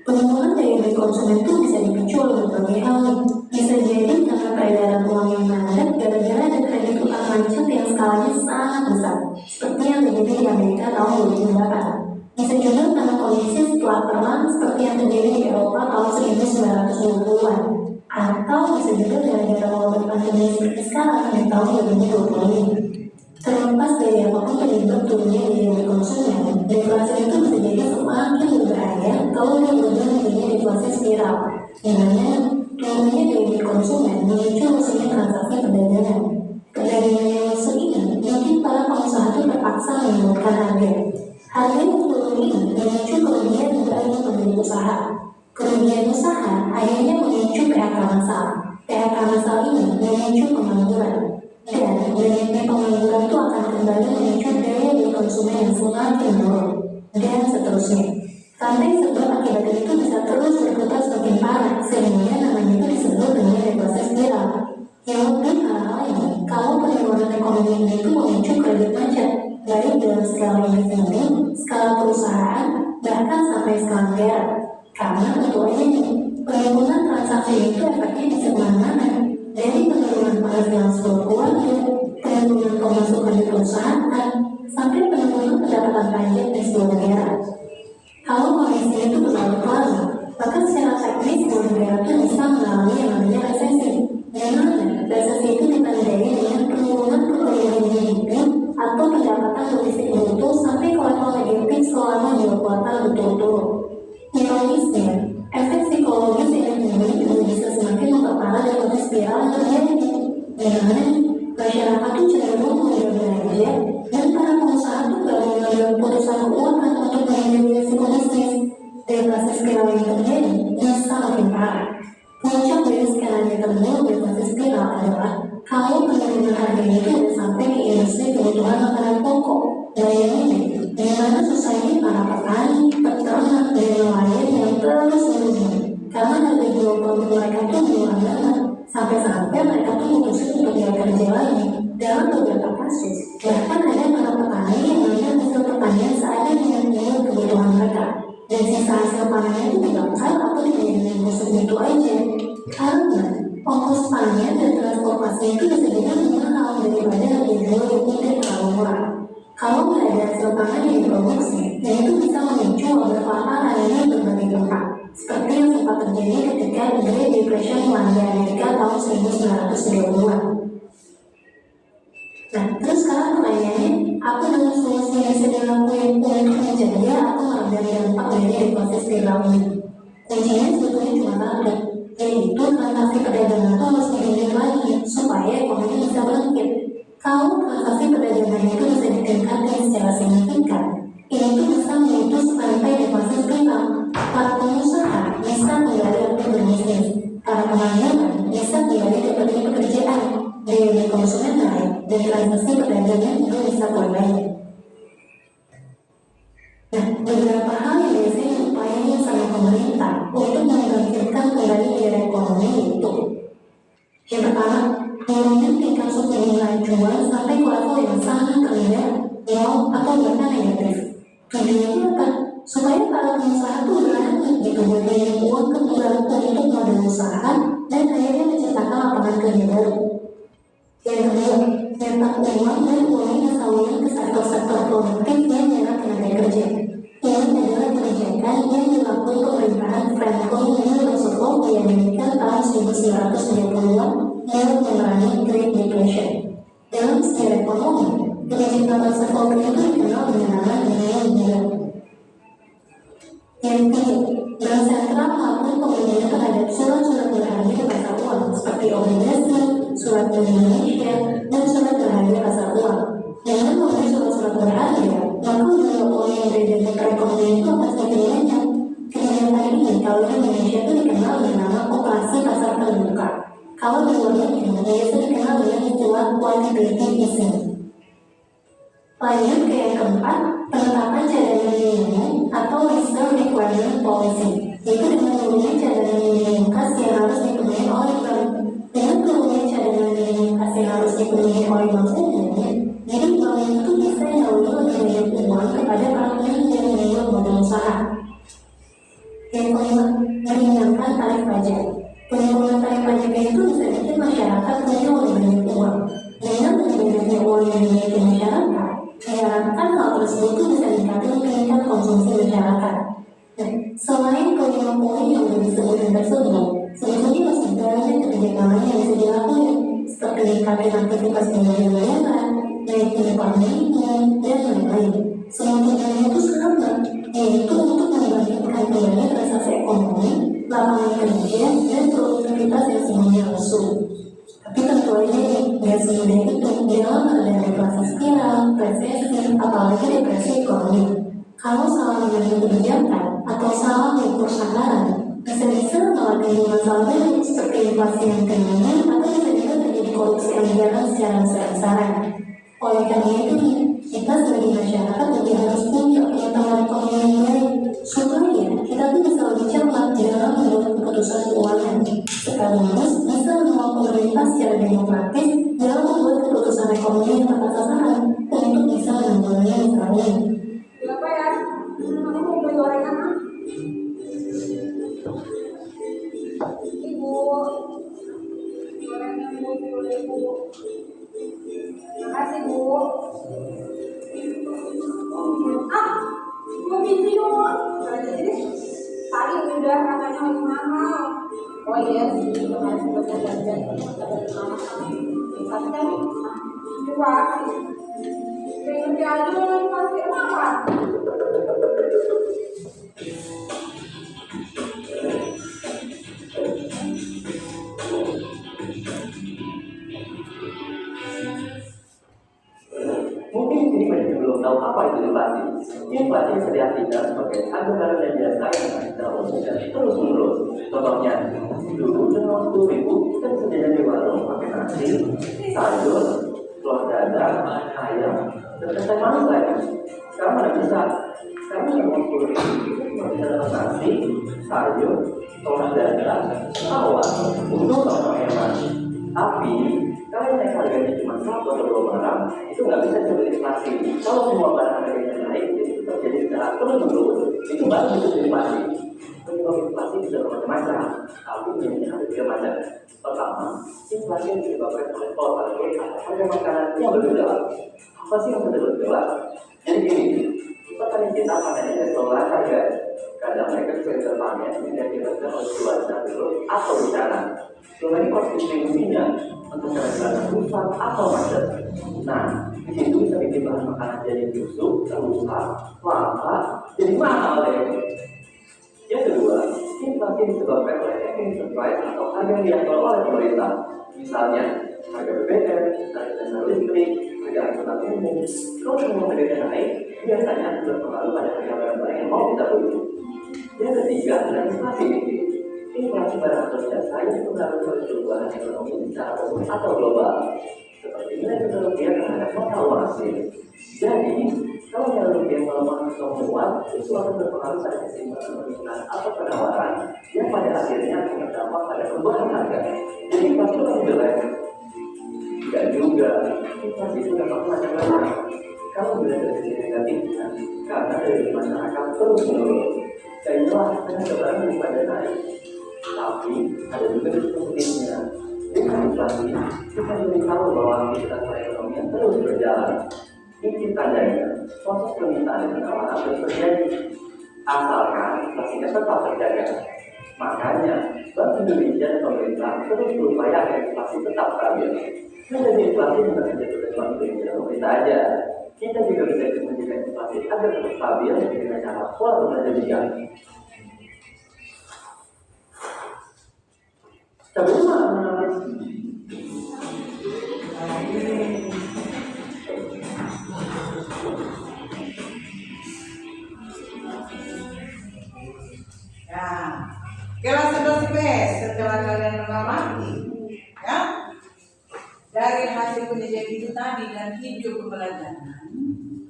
Penurunan daya beli konsumen itu bisa dipicu oleh berbagai hal nih. Bisa jadi karena peredaran uang yang mandek gara-gara ada kredit utang macet yang skalanya sangat besar, seperti yang terjadi di Amerika tahun 2008. Bisa juga karena kondisi setelah perang seperti yang terjadi di Eropa tahun 1920-an. Atau bisa juga gara-gara wabah pandemi seperti sekarang di tahun 2020. Terlepas dari apapun penyebab turunnya biaya konsumen, deflasi itu bisa jadi semakin berbahaya kalau kemudian menjadi deflasi spiral, di mana turunnya biaya konsumen memicu lesunya transaksi perdagangan. Perdagangan yang lesu ini mungkin para pengusaha itu terpaksa menurunkan harga. Harga yang turun ini memicu kerugian bagi pemilik usaha. Kerugian usaha akhirnya memicu PHK massal. PHK massal ini memicu pengangguran. Dan banyaknya pengangguran itu akan kembali memicu daya beli konsumen yang semakin menurun, dan seterusnya. Sampai sebab akibat itu bisa terus berputar semakin parah, sehingga namanya itu disebut dengan deflasi spiral. Yang lebih parah lagi, kalau penurunan ekonomi ini itu memicu kredit macet, baik dalam skala individu, skala perusahaan, bahkan sampai skala negara. Karena tentunya penimbunan transaksi itu efeknya bisa kemana-mana, dari penurunan penghasilan sebuah keluarga, penurunan pemasukan di perusahaan, sampai penurunan pendapatan pajak di sebuah negara. Kalau kondisi itu berlarut-larut, maka secara teknis sebuah negara itu bisa mengalami yang namanya resesi. Di mana resesi itu ditandai dengan penurunan pertumbuhan GDP atau pendapatan logistik bruto sampai ke level negatif selama 2 kuartal berturut-turut. Ironisnya, efek psikologis yang ini juga bisa semakin memperparah dari spiral yang terjadi, di mana masyarakat itu cenderung mengambil belanja dan para pengusaha itu baru mengambil keputusan keuangan untuk mengambil risiko bisnis. Deflasi spiral yang terjadi bisa makin parah. Puncak dari skalanya terburuk deflasi spiral adalah kalau penurunan harga itu sudah sampai ke industri kebutuhan makanan pokok. Bayangin, di mana susahnya para petani, peternak, dan nelayan yang terus merugi karena harga jual produk mereka itu murah banget, sampai-sampai mereka tuh memutuskan untuk tidak kerja lagi. Dalam beberapa kasus, bahkan ada para petani yang mengambil hasil pertanian seadanya dengan menjual kebutuhan mereka, dan sisa hasil panennya itu dibakar atau dijadikan busuk gitu aja, karena ongkos panen dan transportasi itu bisa jadi lebih mahal daripada harga jual yang tidak terlalu murah. Kalau nggak ada hasil pangan yang diproduksi, dan itu bisa memicu wabah kelaparan di berbagai tempat, seperti yang sempat terjadi ketika Great Depression melanda Amerika tahun 1930-an. Nah, terus sekarang pertanyaannya, apa dengan solusi yang bisa dilakukan untuk mencegah atau meredam dampak dari deflasi spiral ini? Kuncinya sebetulnya cuma satu, yaitu transaksi perdagangan itu harus digenjot lagi supaya ekonomi bisa bangkit. Kalau transaksi perdagangan itu bisa ditingkatkan secara signifikan, ini tuh bisa memutus rantai deflasi spiral. Para pengusaha bisa kembali aktif berbisnis, para pengangguran bisa kembali dapat pekerjaan, daya konsumen naik, dan transaksi perdagangan itu bisa pulih. Nah, beberapa hal yang biasanya upayanya sama pemerintah untuk membangkitkan kembali gairah ekonomi itu. Yang pertama, menurunkan tingkat suku bunga acuan sampai ke level yang sangat rendah, nol atau bahkan negatif. Tujuannya apa? Supaya para pengusaha itu berani gitu bergaya uang kembali untuk modal usaha dan akhirnya menciptakan lapangan kerja baru. Yang kedua, nyetak uang dan uangnya disalurkan ke sektor-sektor produktif yang menyerap tenaga kerja. Ini adalah kebijakan yang dilakukan pemerintahan Franklin D. Roosevelt di Amerika tahun 1930-an yang memerangi Great Depression. Dalam sejarah ekonomi, kebijakan Roosevelt itu dikenal dengan nama neo-liberal. Yang ketiga, Bank Sentral melakukan pembelian terhadap surat-surat berharga di pasar uang seperti obligasi, surat bank Indonesia, dan surat berharga pasar uang. Dengan membeli surat-surat berharga, maka jumlah uang yang beredar di perekonomian itu akan semakin banyak. Kebijakan ini kalau di Indonesia itu dikenal dengan nama operasi pasar terbuka. Kalau di luar negeri, biasa dikenal dengan istilah quantitative easing. Lanjut ke yang keempat, penetapan cadangan minimum atau reserve requirement policy, yaitu dengan turunnya cadangan minimum kas yang harus dipenuhi oleh bank. Dengan turunnya cadangan minimum kas yang harus dipenuhi oleh bank umum, jadi bank itu bisa menawarkan lebih banyak uang kepada para pekerja yang membuat modal usaha. Yang kelima, meringankan tarif pajak. Penurunan tarif pajak itu bisa bikin masyarakat punya lebih banyak uang. Dengan lebih banyaknya uang yang dimiliki masyarakat, diharapkan hal tersebut bisa meningkatkan tingkat konsumsi masyarakat. Nah, selain kelima poin yang sudah disebutkan tersebut, sebetulnya masih banyak kebijakan yang bisa dilakukan. seperti meningkatkan aktivitas pembelajaran, naiknya upah minimum, dan lain-lain. Semua tujuannya itu sama, yaitu untuk membangkitkan kembali transaksi ekonomi, lapangan kerja, dan produktivitas yang semuanya lesu. Tapi tentu aja nih, nggak semudah itu. Dalam ada deflasi spiral, resesi, apalagi depresi ekonomi. Kalau salah mengambil kebijakan atau salah mengukur anggaran, bisa-bisa malah timbul masalah baru seperti inflasi yang tinggi atau bisa juga terjadi korupsi anggaran secara besar-besaran. Oleh karena itu, kita sebagai masyarakat juga harus punya pengetahuan ekonomi yang baik supaya kita tuh bisa lebih cepat dalam membuat keputusan keuangan, sekaligus bisa menolak pemerintah secara demokratis dalam membuat keputusan ekonomi yang tepat sasaran untuk bisa menanggulangi masalah ini. Berapa ya? Aku mau beli gorengan. Ibu, gorengan Bu, 10.000. Terima kasih Bu. Mau biji yuk. Jadi tadi udah katanya lagi mahal. Oh iya sih, kemarin sempat jajan ada mahal. Tapi kan dua sih. Pengen diajuin pasti apa? Mungkin ini banyak yang belum tahu apa itu inflasi. Inflasi bisa diartikan sebagai harga barang dan jasa yang naik terus dan terus menerus. Contohnya, dulu dengan 10.000 kita bisa jajan di warung pakai nasi, sayur, telur dadar, ayam, dan kacang manis lagi. Sekarang mana bisa? Sekarang dengan 10.000 kita cuma bisa dapat nasi, sayur, telur dadar, bawang, untuk sama ayam. Tapi kalau naik harganya cuma 1 atau 2 barang, itu nggak bisa disebut inflasi. Kalau semua barang harganya naik, itu terjadi secara terus-menerus. Itu baru disebut inflasi. Penyebab inflasi bisa bermacam-macam, tapi ini ada 3 macam. Pertama, inflasi yang disebabkan oleh harga makanan yang bergejolak. Apa sih yang bergejolak? Jadi gini, petani kita panennya dari dolar harga. Kadang mereka bisa terpanen tidak dilakukan oleh cuaca terus atau bencana. Selain ini proses distribusinya untuk kerajaan rusak atau macet. Nah, di situ bisa bikin bahan makanan jadi busuk, rusak, lama, jadi mahal deh. Yang kedua, inflasi disebabkan oleh economic price atau harga yang diatur oleh pemerintah. Misalnya, harga BBM, harga listrik, harga angkutan umum. Kalau semua harganya naik, biasanya berpengaruh pada harga barang yang mau kita beli. Yang ketiga adalah inflasi. Inflasi barang atau jasa yang dipengaruhi oleh perubahan ekonomi secara umum atau global, seperti nilai tukar rupiah terhadap mata uang asing. Jadi, kalau nilai rupiah melemah atau menguat, itu akan berpengaruh pada keseimbangan permintaan atau penawaran yang pada akhirnya akan berdampak pada perubahan harga. Jadi, inflasi itu akan jelek. Tidak juga, inflasi itu dapat macam-macam. Kalau melihat dari sisi negatifnya, karena dari masyarakat terus menurun. Inilah harga barang daripada naik. Tapi ada juga sisi positifnya. Dengan inflasi, kita jadi tahu bahwa aktivitas perekonomian terus berjalan. Ini tandanya proses permintaan dan penawaran terus terjadi. Asalkan inflasinya tetap terjaga. Makanya Bank Indonesia dan pemerintah terus berupaya agar inflasi tetap stabil. Menjadi inflasi bukan saja tugas Bank Indonesia dan pemerintah aja. Kita juga bisa menjaga inflasi agar tetap stabil dengan cara pola belanja bijak. Nah, kelas 11 IPS setelah kalian mengamati, ya, dari hasil penelitian itu tadi dan video pembelajaran,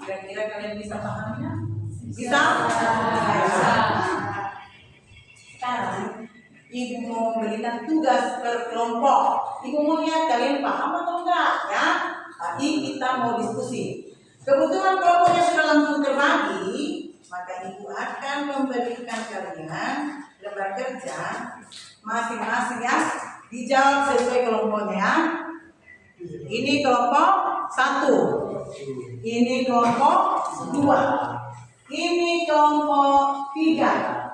kira-kira kalian bisa pahamnya? Bisa? Bisa. Sekarang Ibu mau memberikan tugas per kelompok. Ibu mau lihat kalian paham atau enggak, ya? Tapi kita mau diskusi. Kebetulan kelompoknya sudah langsung terbagi, maka Ibu akan memberikan kalian lembar kerja masing-masing, ya. Dijawab sesuai kelompoknya. Ini kelompok 1, ini kelompok 2, ini kelompok 3.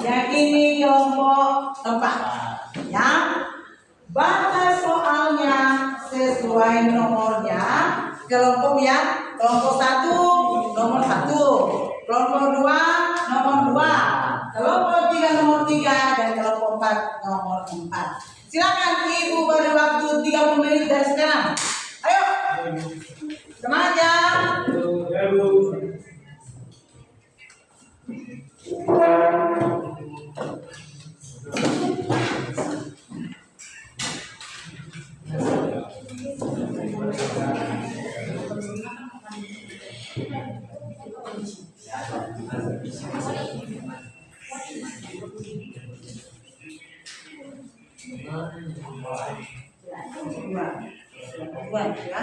Yang ini kelompok 4, ya. Baca soalnya sesuai nomornya. Kelompok 1 nomor 1, kelompok 2 nomor 2, kelompok 3 nomor 3, dan kelompok 4 nomor 4. Silakan Ibu beri waktu 30 menit dari sekarang. Ayo, semangat ya. Buat ya.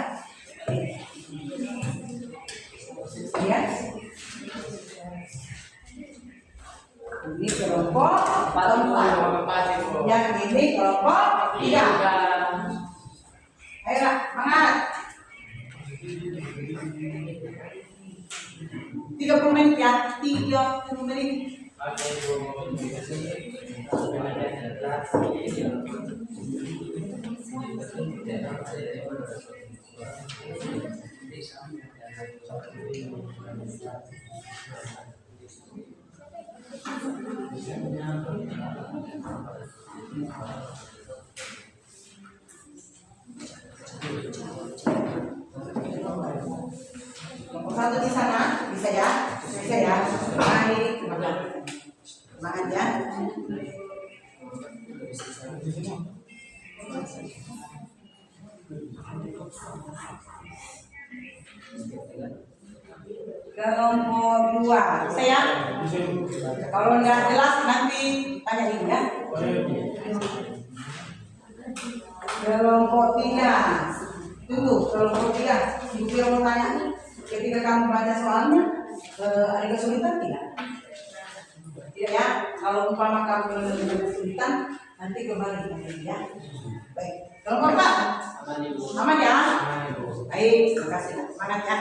Ya. Ini kelompok 4. Yang ini kelompok 3. Ayo lah, semangat. 30 menit ya, 30 menit. Nomor 1 di sana, bisa ya? Bisa ya? Baik, semangat ya. Kelompok 2, bisa ya? Kalau nggak jelas nanti tanyain ya. Kelompok 3, tunggu, kelompok 3, Ibu yang mau tanya nih, ketika kamu baca soalnya, ada kesulitan tidak? Tidak ya, kalau umpama kamu menemukan kesulitan, nanti kembali lagi ya. Baik, kelompok 4, aman ya? Baik, terima kasih, semangat ya.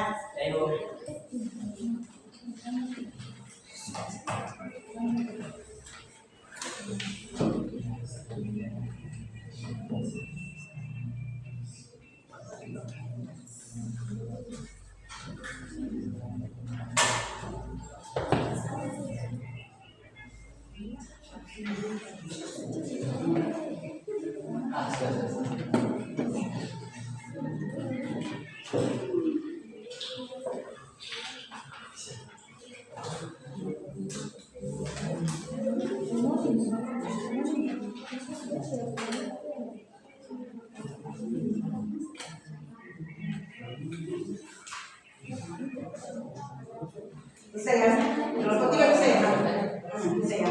Bisa ya? Kelompok 3 bisa ya? Bisa ya?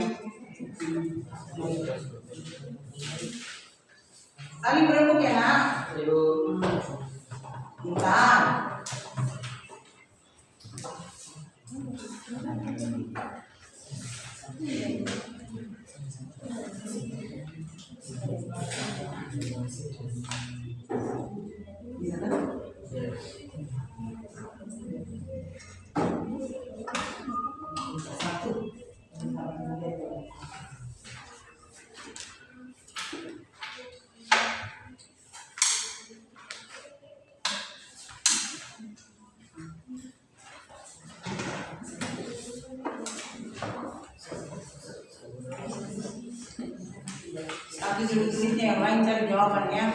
Saling berembuk ya nak? Bentar. Bisa kan? Satu. Tapi sedikit-sedikitnya yang lain cari jawabannya.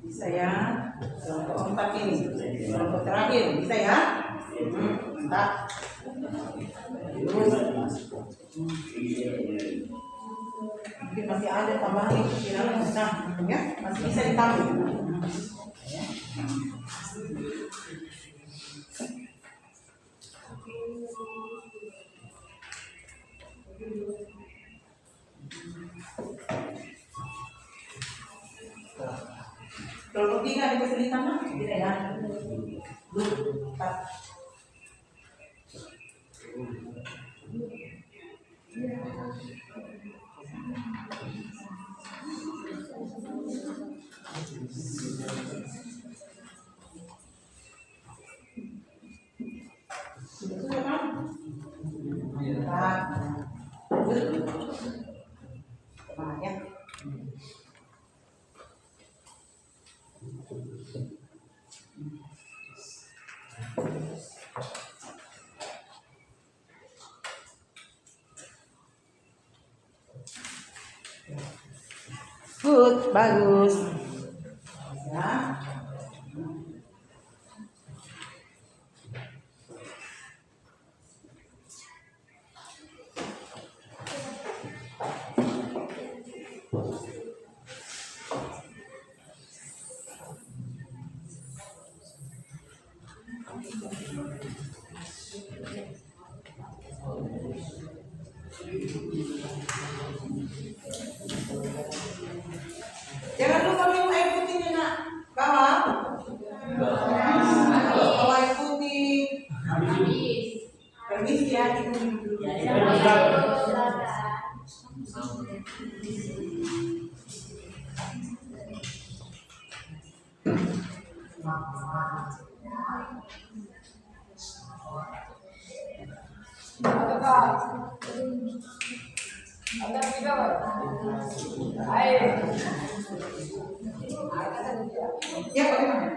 Bisa ya? Kelompok 4 ini, kelompok terakhir bisa ya? Mantap. Terus mungkin masih ada tambahan itu kira nah ya masih bisa ditambah. Kalau tiga itu bisa ditambah tidak ya? Good, bagus. Ya. Jangan lupa minum air putihnya nak. Bawa. Bawa air putih. Permisi ya, ibu minum dulu. Ya, bagaimana?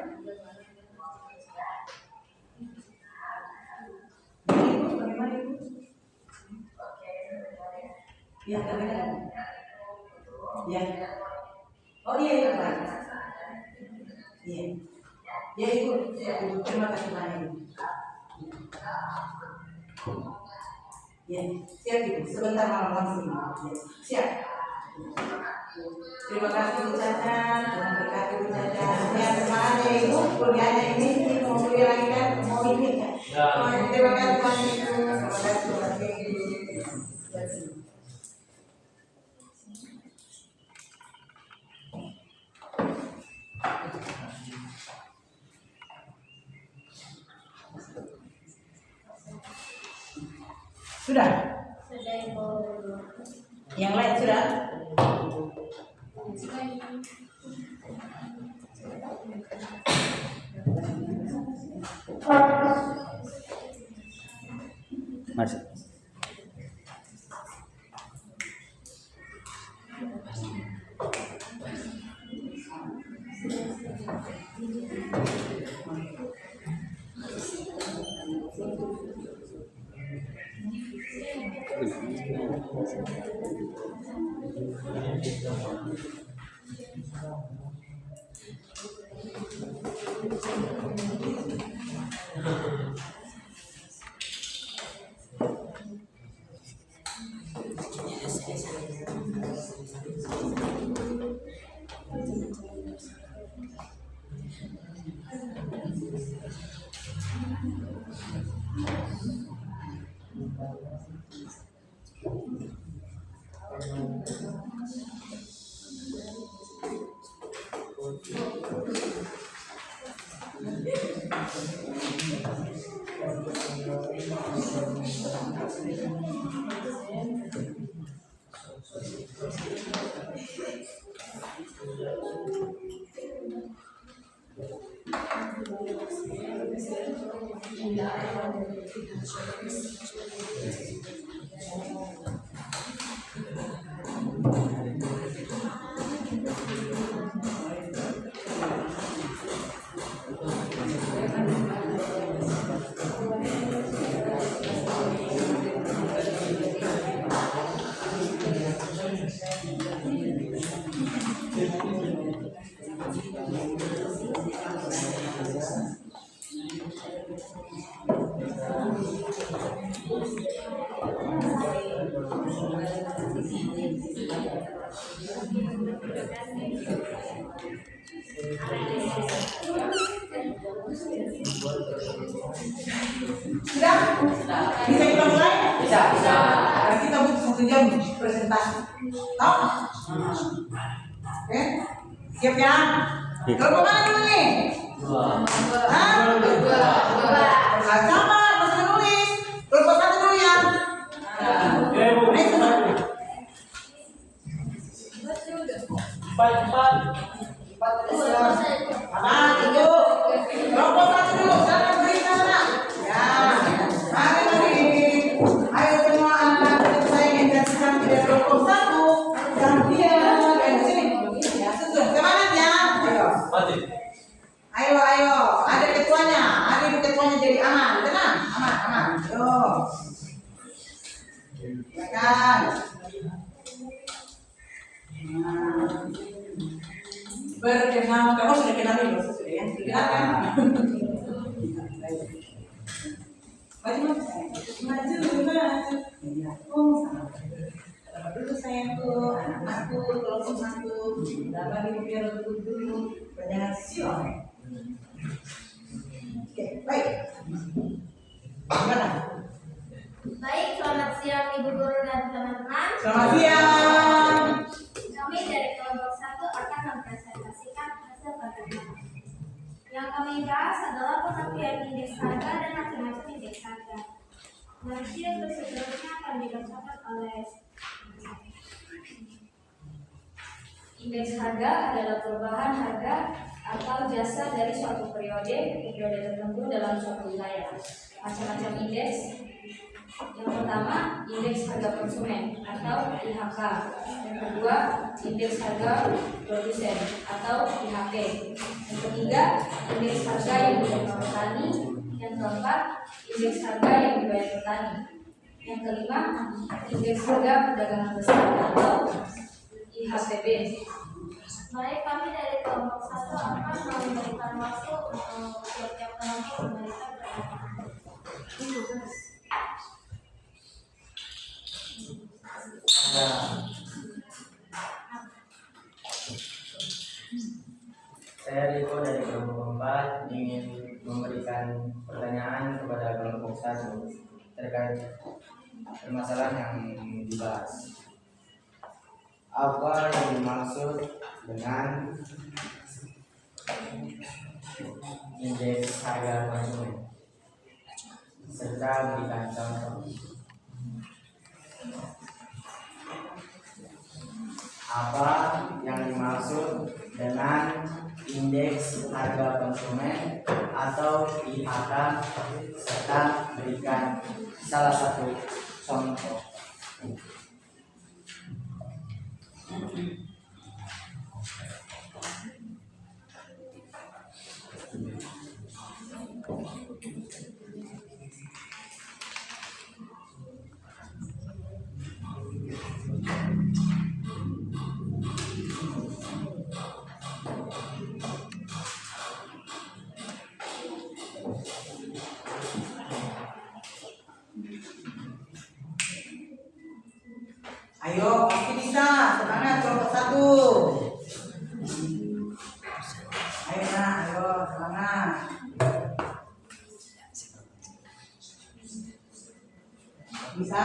Bagaimana ibu? Ya, bagaimana? Ya. Oh iya, iya, Pak. Iya. Ya, ibu. Ya, ibu. Terima kasih banyak, ibu. Ya, siap ibu. Sebentar malam langsung. Ya, siap. Terima kasih Bu Caca, Tuhan berkati Bu Caca. Ya, semangat ya ibu. Kuliahnya ini mau kuliah lagi kan? Mau ini kan? Terima kasih banyak ibu. Terima kasih banyak ibu. Sudah? Yang lain sudah? Masih. Sudah? Bisa kita mulai? Bisa, bisa. Karena kita butuh 1 jam presentasi. Tahu? Oke? Siap ya? Kelompok mana dulu nih? Hah? Nah, sama, masih nulis. Kelompok 1 dulu ya. Ayo semua. Apa itu? Kelompok 1 dulu, silakan beri sana. Ya, mari. Ayo semua anak-anak saya ingin menyaksikan video kelompok 1. Kemudian dari sini. Ya, susun. Semangat ya. Ayo. Ada ketuanya. Ada ibu ketuanya jadi aman. Tenang, aman. Yo. Silakan. Perkenalkan, sudah kenal dulu sudah ya. Silakan. Maju. Dulu sayangku, anakku, kelompok 1. Dapat biar dulu. Banyak siapa? Oke, baik. Gimana? Baik, selamat siang Ibu Guru dan teman-teman. Selamat siang. Kami dari kelompok 1 akan mempresentasikan hasil pertemuan. Yang kami bahas adalah pengertian indeks harga dan macam-macam indeks harga. Nanti untuk seterusnya akan dibacakan oleh indeks harga adalah perubahan harga atau jasa dari suatu periode tertentu dalam suatu wilayah. Macam-macam indeks. Yang pertama, indeks harga konsumen atau IHK. Yang kedua, indeks harga produsen atau IHP. Yang ketiga, indeks harga yang diterima petani. Yang keempat, indeks harga yang dibayar petani. Yang kelima, indeks harga perdagangan besar atau IHPB. Baik, kami dari kelompok 1 akan memberikan waktu untuk tiap-tiap kelompok memberikan pertanyaan. Saya Riko dari kelompok 4 ingin memberikan pertanyaan kepada kelompok 1 terkait permasalahan yang dibahas. Apa yang dimaksud dengan indeks harga konsumen? Serta berikan contoh. Apa yang dimaksud dengan indeks harga konsumen atau IHK serta berikan salah satu contoh. Ayo, pasti bisa. Semangat kelompok 1. Ayo nak, ayo semangat. Bisa?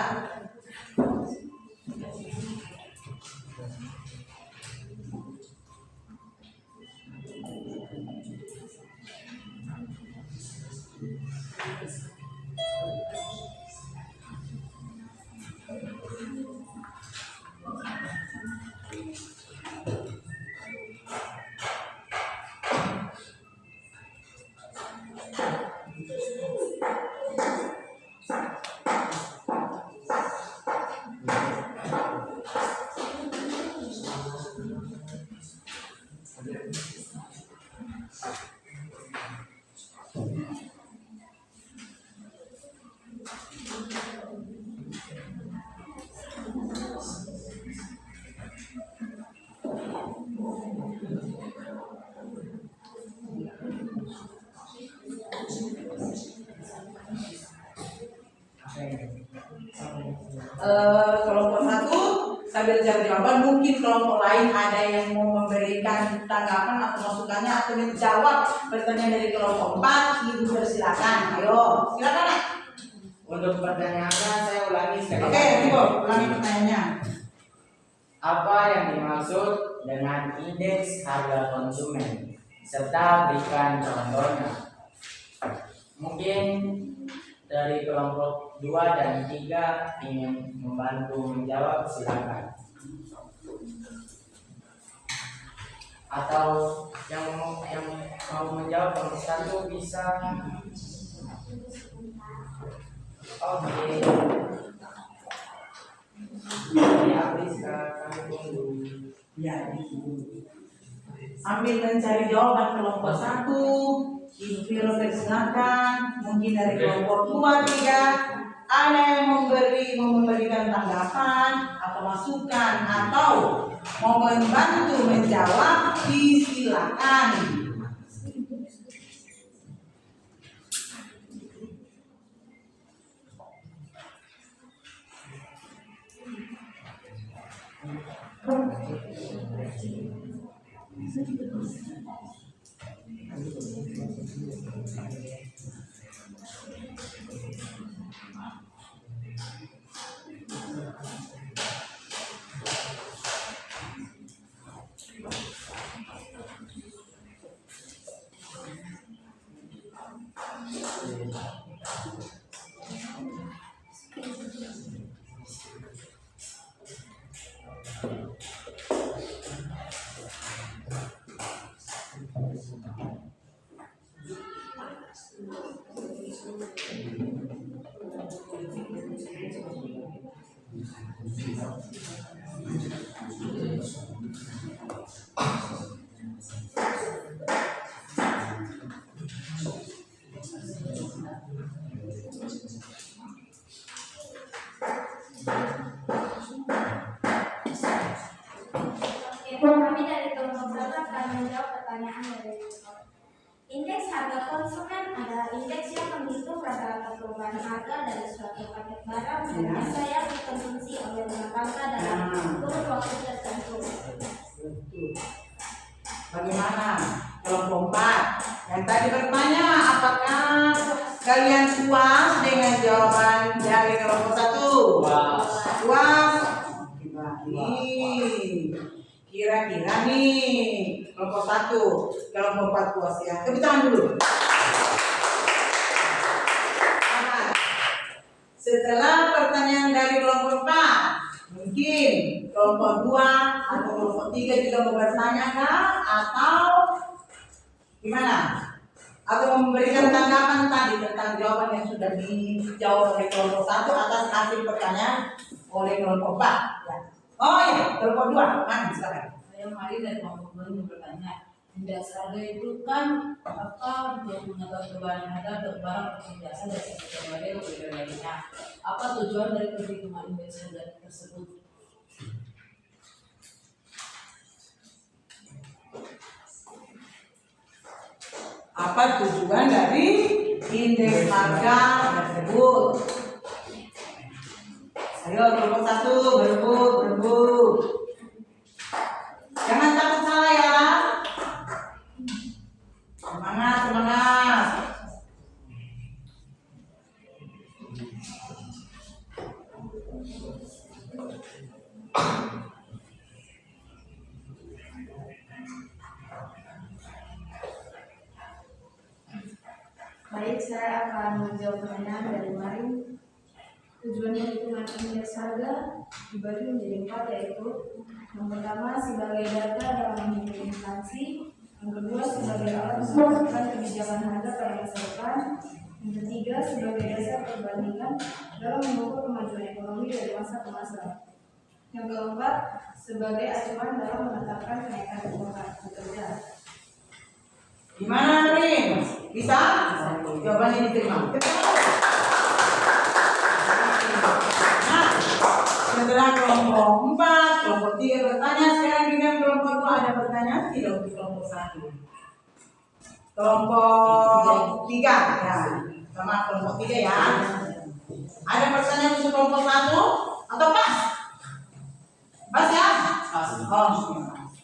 Kalau ada yang mau memberikan tanggapan atau masukannya atau menjawab pertanyaan dari kelompok 4, Ibu persilakan. Ayo, silakan Nak. Untuk pertanyaannya saya ulangi sekali. Oke, Ibu, ulangi pertanyaannya. Apa yang dimaksud dengan indeks harga konsumen? Serta berikan contohnya. Mungkin dari kelompok 2 dan 3 ingin membantu menjawab, silakan. Atau yang mau menjawab kelompok 1 bisa. Oke. Ini Apriska, kami tunggu. Ya, Ibu. Sambil mencari jawaban kelompok 1, Ibu Viro persilakan. Mungkin dari kelompok 2, 3 ada yang memberikan tanggapan atau masukan atau mau membantu menjawab, silakan. Kami dari kelompok 1 akan menjawab pertanyaan dari indeks harga konsumen adalah indeks yang menghitung rata-rata perubahan harga dari suatu paket barang dan jasa yang dikonsumsi oleh rumah tangga dalam kurun waktu tertentu. Bagaimana kelompok 4 yang tadi bertanya, apakah kalian puas dengan jawaban dari kelompok 1? Puas? Kira-kira nih kelompok 1, kelompok 4 puas ya. Tepuk tangan dulu. Setelah pertanyaan dari kelompok 4, mungkin kelompok 2 atau kelompok 3 juga mau bertanya kah? Atau gimana? Atau memberikan tanggapan tadi tentang jawaban yang sudah dijawab oleh kelompok 1 atas hasil pertanyaan oleh kelompok 4 ya. Oh iya, kelompok 2, silakan. Saya Mari dari kelompok 2 ingin bertanya, indeks harga itu kan apa untuk mengetahui perubahan harga untuk barang atau jasa dari satu kategori ke kategori lainnya. Apa tujuan dari perhitungan indeks harga tersebut? Apa tujuan dari indeks harga tersebut? Ayo kelompok 1 berebut. Jangan takut salah ya. Semangat. Baik, saya akan menjawab pertanyaan dari Mari. Tujuan hitungan indeks harga dibagi menjadi 4, yaitu yang pertama sebagai data dalam menghitung inflasi, yang kedua sebagai alat menentukan kebijakan harga pada masa depan, yang ketiga sebagai dasar perbandingan dalam mengukur kemajuan ekonomi dari masa ke masa, yang keempat sebagai acuan dalam menetapkan kenaikan upah pekerja. Gimana Rin? Bisa? Jawabannya diterima. Nah, setelah kelompok 4, kelompok 3 bertanya, sekarang dengan kelompok 2 ada pertanyaan tidak untuk kelompok 1? Kelompok 3 ya, sama kelompok 3 ya. Ada pertanyaan untuk kelompok 1 atau pas? Pas ya? Pas. Oh,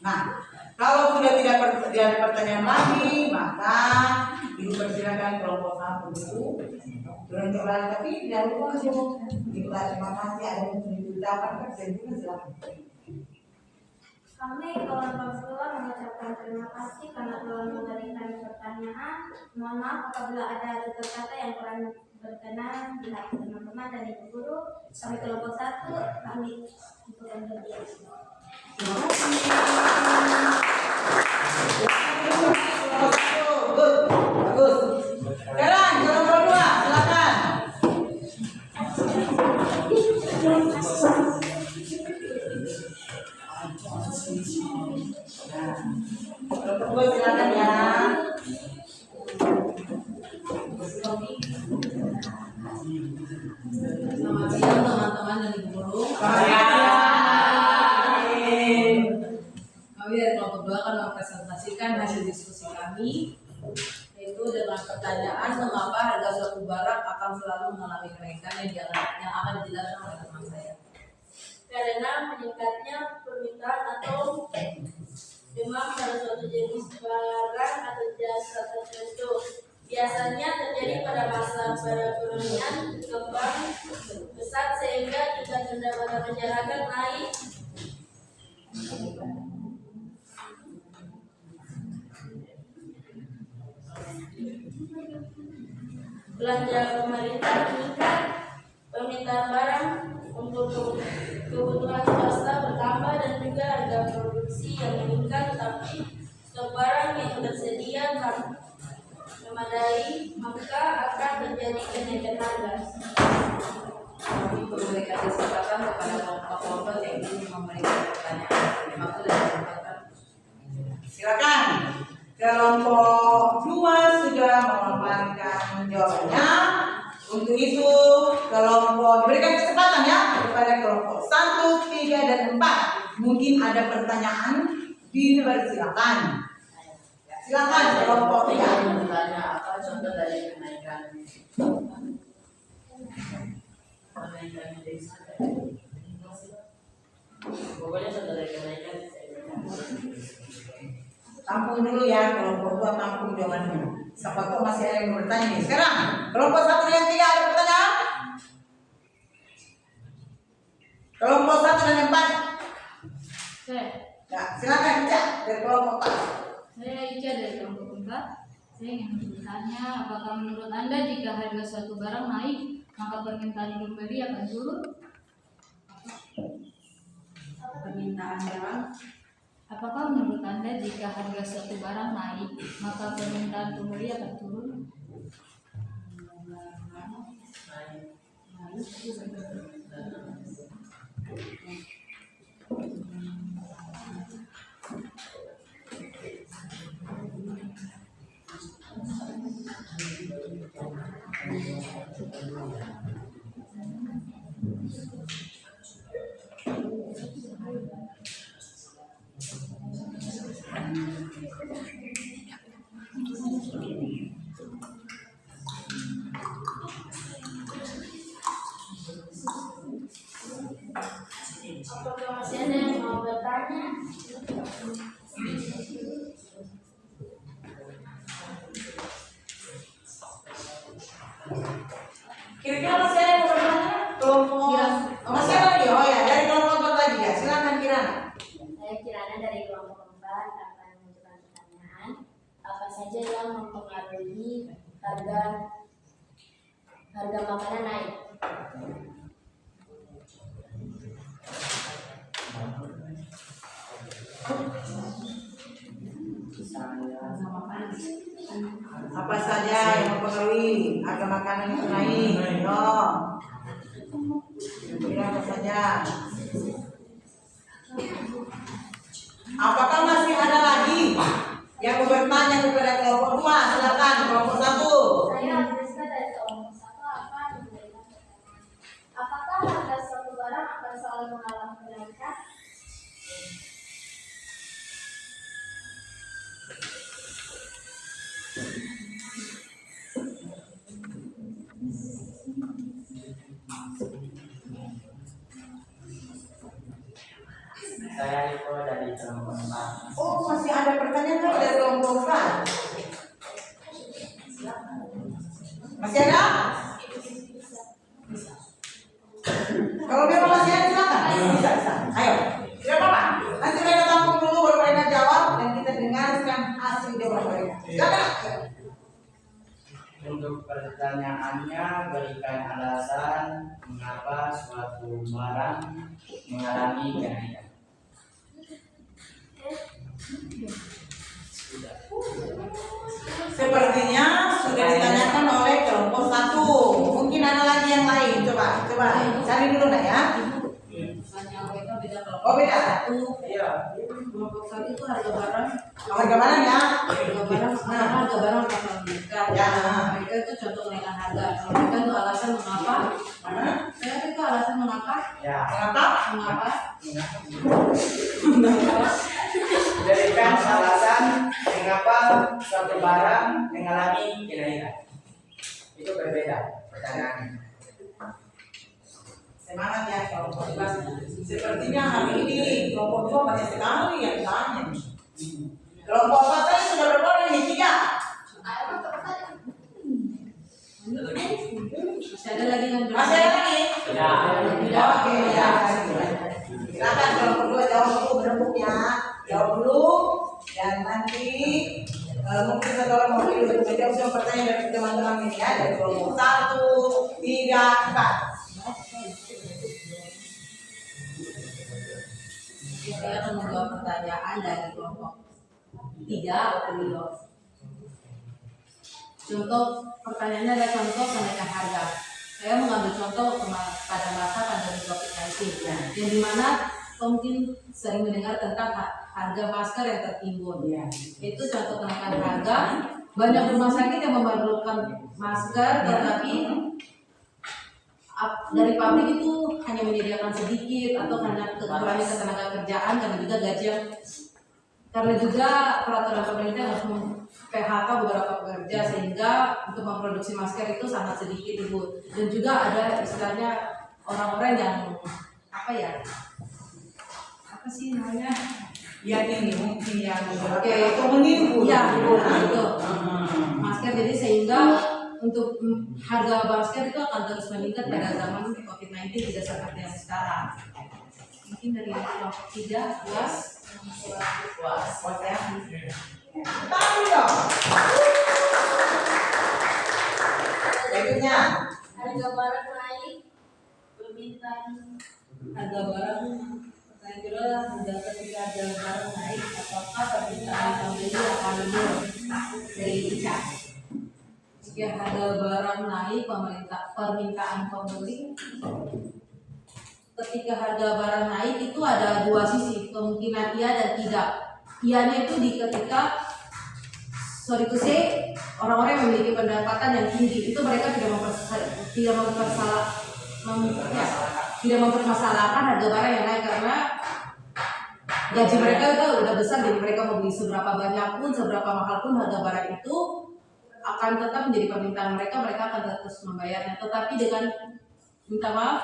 Nah, kalau sudah tidak ada pertanyaan lagi, maka dipersilakan kelompok 1 itu berjalan, tapi jangan lupa kita terima kasih ada yang diucapkan saya juga silakan. Kami kelompok 10 mengucapkan terima kasih karena telah memberikan pertanyaan. Mohon maaf apabila ada tutur kata yang kurang berkenan di hati teman-teman dan ibu guru. Kami kelompok 1 kami untuk berdiam. Terima kasih. Good, bagus. Sekarang kelompok 2, silakan. Kelompok 2 silakan ya. Selamat siang teman-teman dan ibu guru. Kami dari kelompok 2 akan mempresentasikan hasil diskusi kami, yaitu dengan pertanyaan mengapa harga suatu barang akan selalu mengalami kenaikan yang akan dijelaskan oleh teman saya. Karena meningkatnya permintaan atau demand pada suatu jenis barang atau jasa tertentu. Biasanya terjadi pada masa perekonomian kembang pesat sehingga tingkat pendapatan masyarakat naik. Belanja pemerintah meningkat, permintaan barang untuk kebutuhan swasta bertambah dan juga harga produksi yang meningkat, tapi stok barang yang tersedia tak memadai, maka akan terjadi kenaikan harga. Kami memberikan kesempatan kepada kelompok-kelompok yang ingin memberikan pertanyaan. Terima kasih dan kesempatan. Silakan. Kelompok 2 sudah memaparkan jawabannya. Untuk itu kelompok diberikan kesempatan ya kepada kelompok 1, 3, dan 4. Mungkin ada pertanyaan, dipersilakan. Silakan kelompok 3. Saya bertanya apa contoh dari kenaikan indeks? Pokoknya contoh dari kenaikan. Tampung dulu ya, kelompok 2 tampung jawabannya. Siapa tahu masih ada yang bertanya nih. Sekarang kelompok 1 dan 3 ada pertanyaan? Kelompok 1 dan 4. Ya, silakan Ica dari kelompok 4. Saya Ica dari kelompok 4. Saya ingin bertanya, apakah menurut Anda jika harga suatu barang naik, maka permintaan pembeli akan turun? Permintaan barang. Apakah menurut Anda jika harga suatu barang naik, maka permintaan pembeli akan turun? Apakah masih ada yang mau bertanya? Kira-kira masih ada yang mau bertanya? Kelompok masih ada lagi? Oh ya, dari kelompok 4 lagi ya. Silakan Kirana. Saya Kirana dari kelompok 4 akan mengajukan pertanyaan. Apa saja yang mempengaruhi harga makanan naik? Apa saja yang mempengaruhi harga makanan itu naik? Yo. Kira apa saja? Apakah masih ada lagi yang mau bertanya kepada kelompok 2? Silakan kelompok 1. Saya Friska dari kelompok 1 akan memberikan pertanyaan. Apakah harga suatu barang akan selalu mengalami kenaikan? Saya Niko dari kelompok 4. Oh, masih ada pertanyaan lagi dari kelompok A? Masih ada? Kalau memang masih ada silakan. Bisa. Ayo. Tidak apa-apa. Nanti mereka tampung dulu baru mereka jawab dan kita dengarkan hasil jawaban mereka. Silakan. Untuk pertanyaannya, berikan alasan mengapa suatu barang mengalami kenaikan. Sepertinya sudah ditanyakan oleh kelompok 1. Mungkin ada lagi yang lain. Coba cari dulu nak ya. Misalnya mereka beda kalau Oh, beda. satu, Iya. kelompok satu itu harga barang Harga barang ya. harga barang akan meningkat. Ya. Mereka itu contoh kenaikan harga. Kalau mereka itu alasan mengapa? Saya itu alasan mengapa? Ya. Kenapa? Berikan alasan mengapa suatu barang mengalami kenaikan. Itu berbeda pertanyaannya. Semangat ya kelompok 2. Sepertinya hari ini kelompok 2 banyak sekali yang tanya. Kelompok 4 tadi sudah berapa ini? 3. Masih ada lagi yang Masih ada lagi? Ya. Oke ya. Silakan kelompok 2 jawab dulu berembuknya. Jawab dulu dan nanti mungkin satu orang mau pilih untuk menjawab semua pertanyaan dari teman-teman ini ya, dari kelompok 1, 3, 4. Saya akan menjawab pertanyaan dari kelompok 3 atau contoh pertanyaannya adalah contoh kenaikan harga. Saya mengambil contoh pada masa pandemi COVID-19 yang dimana mungkin sering mendengar tentang harga masker yang tertimbun. Itu contoh kenaikan harga. Banyak rumah sakit yang memerlukan masker, tetapi dari pabrik itu hanya menyediakan sedikit atau karena kekurangan ketenaga kerjaan karena juga peraturan pemerintah harus PHK beberapa pekerja sehingga untuk memproduksi masker itu sangat sedikit Ibu. Dan juga ada istilahnya orang-orang yang apa sih namanya? Ya ini mungkin yang Oke. atau menipu. Iya, itu masker. Jadi sehingga untuk harga masker itu akan terus meningkat pada zaman COVID-19 tidak seperti yang sekarang. Mungkin dari kelompok 3, puas ya. Tahu dong. Berikutnya. Harga barang naik, permintaan harga barang. Pertanyaan kedua adalah ketika harga barang naik, apakah permintaan pembeli akan menurun? Dari Ica. Jika harga barang naik, permintaan pembeli. Ketika harga barang naik itu ada dua sisi, kemungkinan iya dan tidak. Iyanya itu di ketika orang-orang yang memiliki pendapatan yang tinggi itu mereka tidak mempermasalahkan harga barang yang naik karena gaji mereka itu udah besar, jadi mereka mau beli seberapa banyak pun, seberapa mahal pun harga barang itu akan tetap menjadi permintaan mereka akan terus membayarnya. Tetapi dengan minta maaf,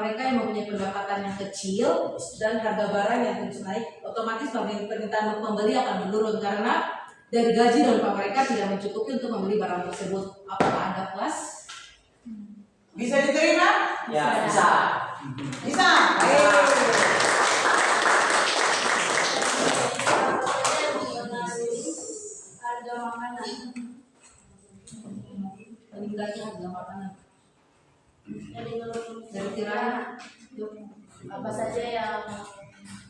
mereka yang mempunyai pendapatan yang kecil dan harga barang yang terus naik, otomatis permintaan pembeli akan menurun karena dari gaji dan upah mereka tidak mencukupi untuk membeli barang tersebut. Apakah Anda puas? Bisa diterima? Ya, bisa. Bisa. Ayo. harga makanan. Meningkatnya harga makanan. Dari Kirana, apa saja yang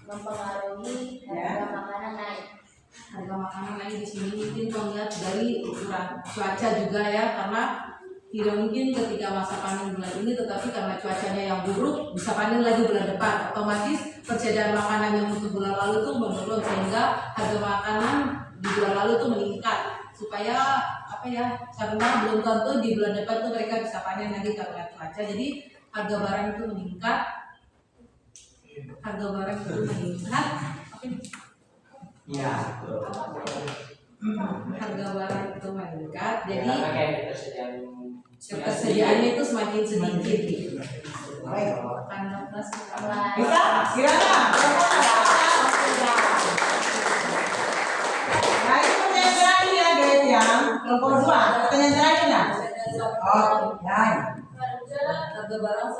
mempengaruhi harga makanan naik? harga makanan naik di sini mungkin melihat dari ukuran cuaca juga ya, karena tidak mungkin ketika masa panen bulan ini, tetapi karena cuacanya yang buruk bisa panen lagi bulan depan, otomatis persediaan makanan yang untuk bulan lalu itu menurun sehingga harga makanan di bulan lalu itu meningkat supaya karena belum tentu di bulan depan tuh mereka bisa panen lagi karena cuaca. Jadi harga barang itu meningkat, Iya. harga barang itu meningkat, jadi Karena kayak ketersediaannya itu semakin sedikit. Baik. Tanda plus Bisa? Kirana? kelompok 2 ada pertanyaan terakhir nggak? Oh, ya. Harga barang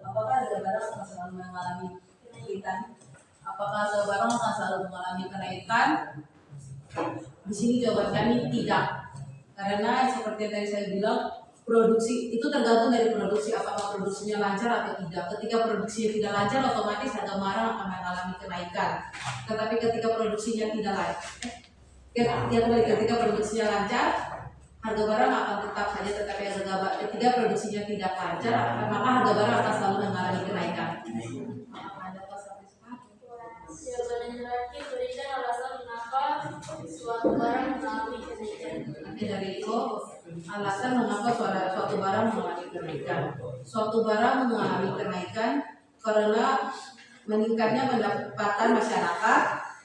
apakah harga barang akan selalu mengalami kenaikan? Apakah harga barang akan selalu mengalami kenaikan? Di sini jawaban kami tidak. Karena seperti yang tadi saya bilang, produksi itu tergantung dari produksi, apakah produksinya lancar atau tidak. Ketika produksinya tidak lancar, otomatis harga barang akan mengalami kenaikan. Tetapi ketika produksinya tidak lancar, ketika produksinya lancar, harga barang akan tetap saja. Tetapi ketika produksinya tidak lancar, maka harga barang akan selalu mengalami kenaikan. Jawaban yang terakhir, berikan alasan mengapa suatu barang mengalami kenaikan. Nanti dari itu alasan mengapa suatu barang mengalami kenaikan. Suatu barang mengalami kenaikan karena meningkatnya pendapatan masyarakat,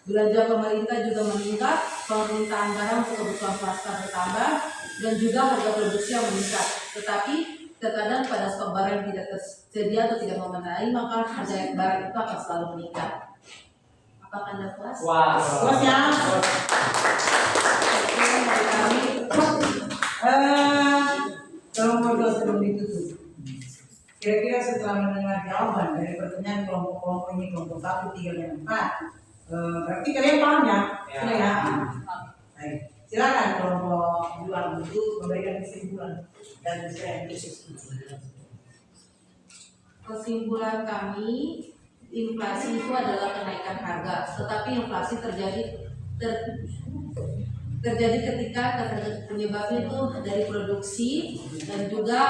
belanja pemerintah juga meningkat, permintaan barang untuk kebutuhan swasta bertambah, dan juga harga produksi yang meningkat. Tetapi terkadang pada stok barang yang tidak tersedia atau tidak memenuhi, maka harga barang itu akan selalu meningkat. Apakah Anda puas? Puas ya. Kelompok 2 sebelum ditutup. Kira-kira setelah mendengar jawaban dari pertanyaan kelompok-kelompok ini, kelompok 1, 3, dan 4, berarti kalian paham ya? Sudah ya? Baik. Silakan kelompok 2 untuk memberikan kesimpulan dan Kesimpulan kami, inflasi itu adalah kenaikan harga, tetapi inflasi terjadi ketika penyebabnya itu dari produksi dan juga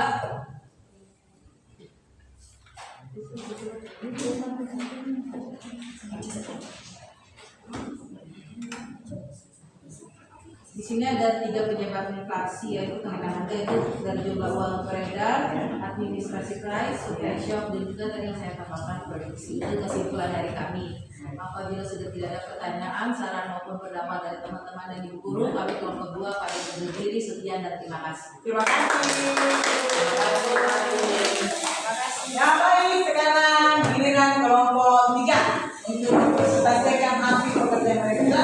di sini ada 3 penyebab inflasi, yaitu kenaikan harga itu dari jumlah uang beredar, administrasi price, supply shock, dan juga tadi yang saya tambahkan produksi. Itu kesimpulan dari kami. Apabila sudah tidak ada pertanyaan, saran maupun pendapat dari teman-teman dan ibu guru, kami kelompok 2 pada undur diri. Sekian dan terima kasih. Terima kasih. Ya baik, sekarang giliran kelompok 3 untuk mempresentasikan hasil pekerjaan mereka.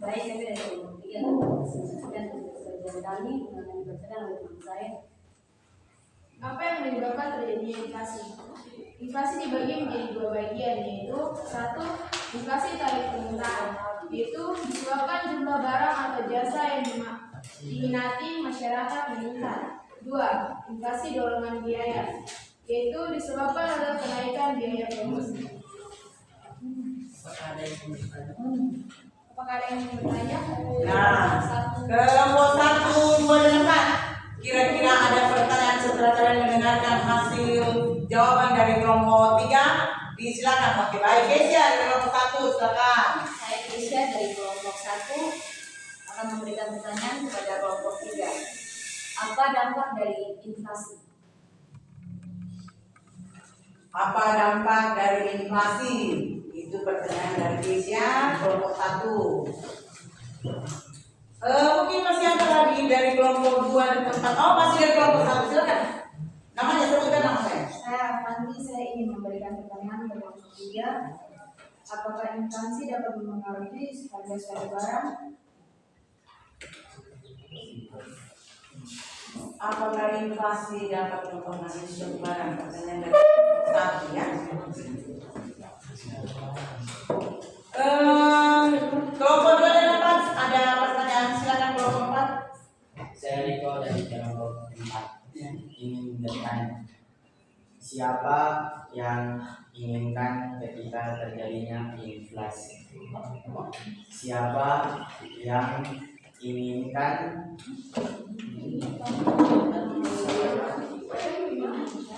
Baik, kami dari kelompok 3 dan pekerjaan kami akan dibacakan oleh teman saya. Apa yang menyebabkan terjadinya inflasi? Inflasi dibagi menjadi 2 bagian, yaitu 1. Inflasi tarif permintaan, yaitu disebabkan jumlah barang atau jasa yang diminati masyarakat meningkat. 2. Inflasi dorongan biaya, yaitu disebabkan oleh kenaikan biaya promosi. Apakah ada yang ingin bertanya? Nah, kelompok 1, 2, dan 4. Kira-kira ada pertanyaan setelah kalian mendengarkan hasil jawaban dari kelompok 3? Silakan. Oke, baik. Kesia dari kelompok 1, silakan. Saya Kesia dari kelompok 1 akan memberikan pertanyaan kepada kelompok 3. Apa dampak dari inflasi? Apa dampak dari inflasi? Itu pertanyaan dari Kesia, kelompok 1. Mungkin masih ada lagi dari kelompok 2 dan 4. Oh, masih dari kelompok 1, silakan. Namanya, sebutkan nama saya. Saya Avanti, saya ingin memberikan pertanyaan kepada kelompok 3. Apakah inflasi dapat mempengaruhi harga suatu barang? Apakah inflasi dapat mempengaruhi suatu barang? Pertanyaan dari 1 ya. Kelompok 2 dan 4 ada pertanyaan, silakan kelompok 4. Saya Riko dari kelompok 4 ingin bertanya, siapa yang inginkan ketika terjadinya inflasi? Siapa yang inginkan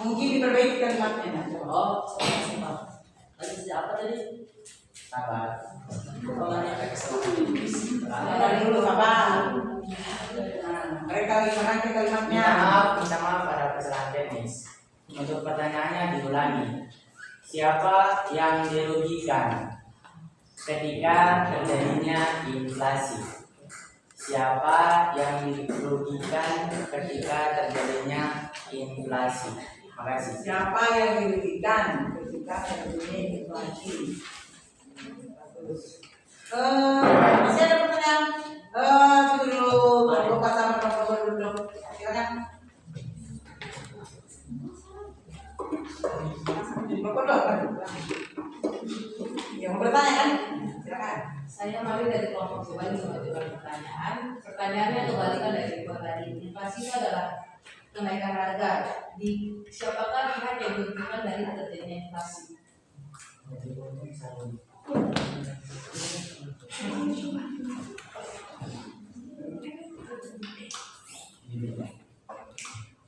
Mungkin diperbaiki kalimatnya. oh sama tadi siapa tadi sabar pokoknya pakai Sabar dulu, sabar. Mereka lagi merangkai kalimatnya. minta maaf pada kesalahan teknis. Untuk pertanyaannya diulangi. Siapa yang dirugikan ketika terjadinya inflasi? Siapa yang dirugikan ketika terjadinya inflasi? Makasih. Siapa yang dirugikan ketika terjadi inflasi? Bagus. Masih ada pertanyaan? Tunggu dulu, buka sama Bapak dulu. Silakan. Bapak dulu. Yang mau bertanya kan? Silakan. Saya Mari dari kelompok kembali mengajukan pertanyaan. Pertanyaannya kembalikan dari dua tadi. Inflasi itu adalah kenaikan harga. Di siapakah pihak yang diuntungkan dari terjadinya inflasi?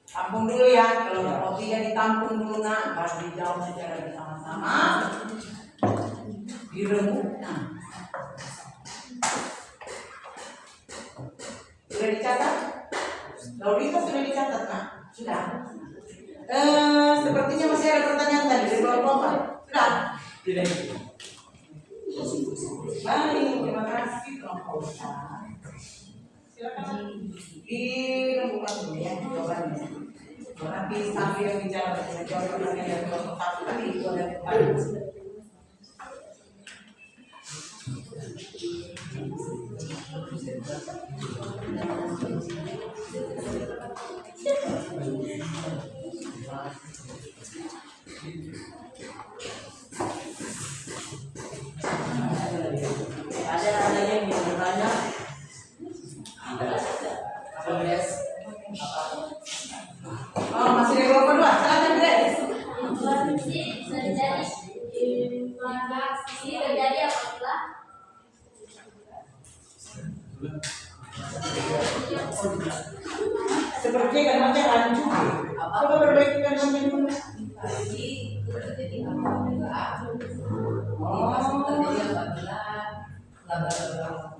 Tampung dulu ya. Kalau kopi yang ditampung dulu nak, baru dijawab secara bersama-sama. Diremukkan. Sudah dicatat? Laurita sudah dicatat nak? Sudah. Sepertinya masih ada pertanyaan tadi dari Bapak. Sudah. Tidak. Baik, terima kasih kelompok. Silakan diremukkan dulu ya jawabannya. Nanti sambil bicara dengan jawabannya yang kelompok satu tadi itu ada kembali. Ada yang ingin bertanya? Progres. Oh, masih ada kelompok dua. Silakan Grace. Inflasi terjadi apabila Seperti kalimatnya hancur. Coba perbaiki kalimatnya dulu. Inflasi itu terjadi apabila Oh, terjadi apabila laba-laba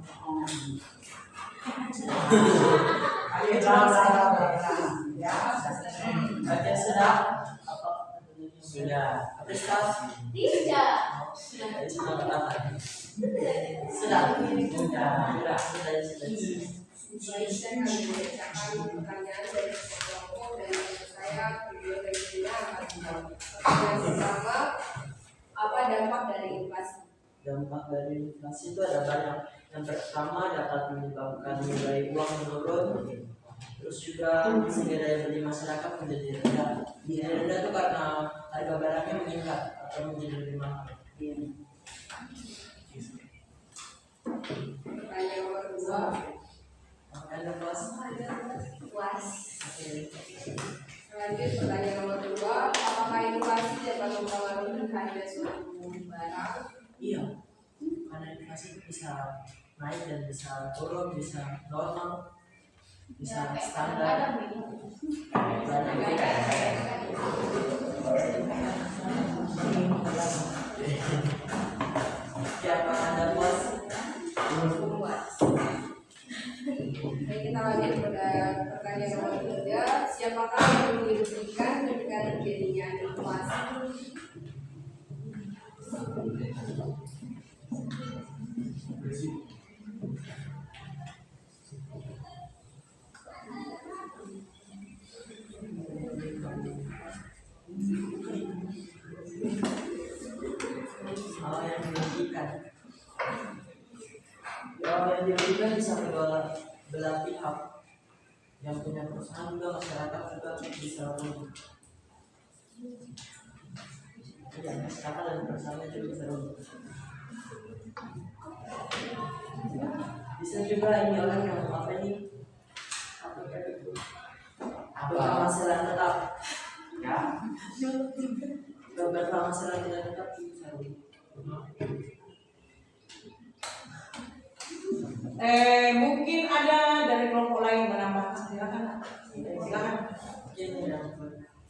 ayo salah. Ya. Baca sudah? Sudah. Habis tas? tidak Sudah berapa? Sudah. Sudah. Baik, saya akan membacakan pertanyaan dari kelompok dan saya video dari Cina akan menjawab. Pertanyaan pertama, apa dampak dari inflasi? Dampak dari inflasi itu ada banyak. Yang pertama dapat menyebabkan nilai uang menurun. Terus juga sehingga daya beli masyarakat menjadi rendah. Menjadi rendah itu karena harga barangnya meningkat atau menjadi lebih mahal. Pertanyaan nomor 2, Ada pas. puas. lanjut pertanyaan nomor 2, apakah inflasi dapat mempengaruhi harga suatu barang? Iya. Karena inflasi itu bisa naik dan bisa turun, bisa normal, bisa standar. Siapa Anda puas? Puas. Baik, kita lanjut pada pertanyaan nomor 3, siapakah yang dirugikan ketika terjadinya inflasi? Hal yang dirugikan. Yang dirugikan bisa kedua belah pihak. Yang punya perusahaan juga, masyarakat juga bisa rugi. Ya, masyarakat dan perusahaannya juga bisa rugi. Bisa juga ini orang yang apa ini? Berpenghasilan tetap. Ya. Berpenghasilan tidak tetap bisa rugi. Mungkin ada dari kelompok lain menambahkan, silakan. Silakan.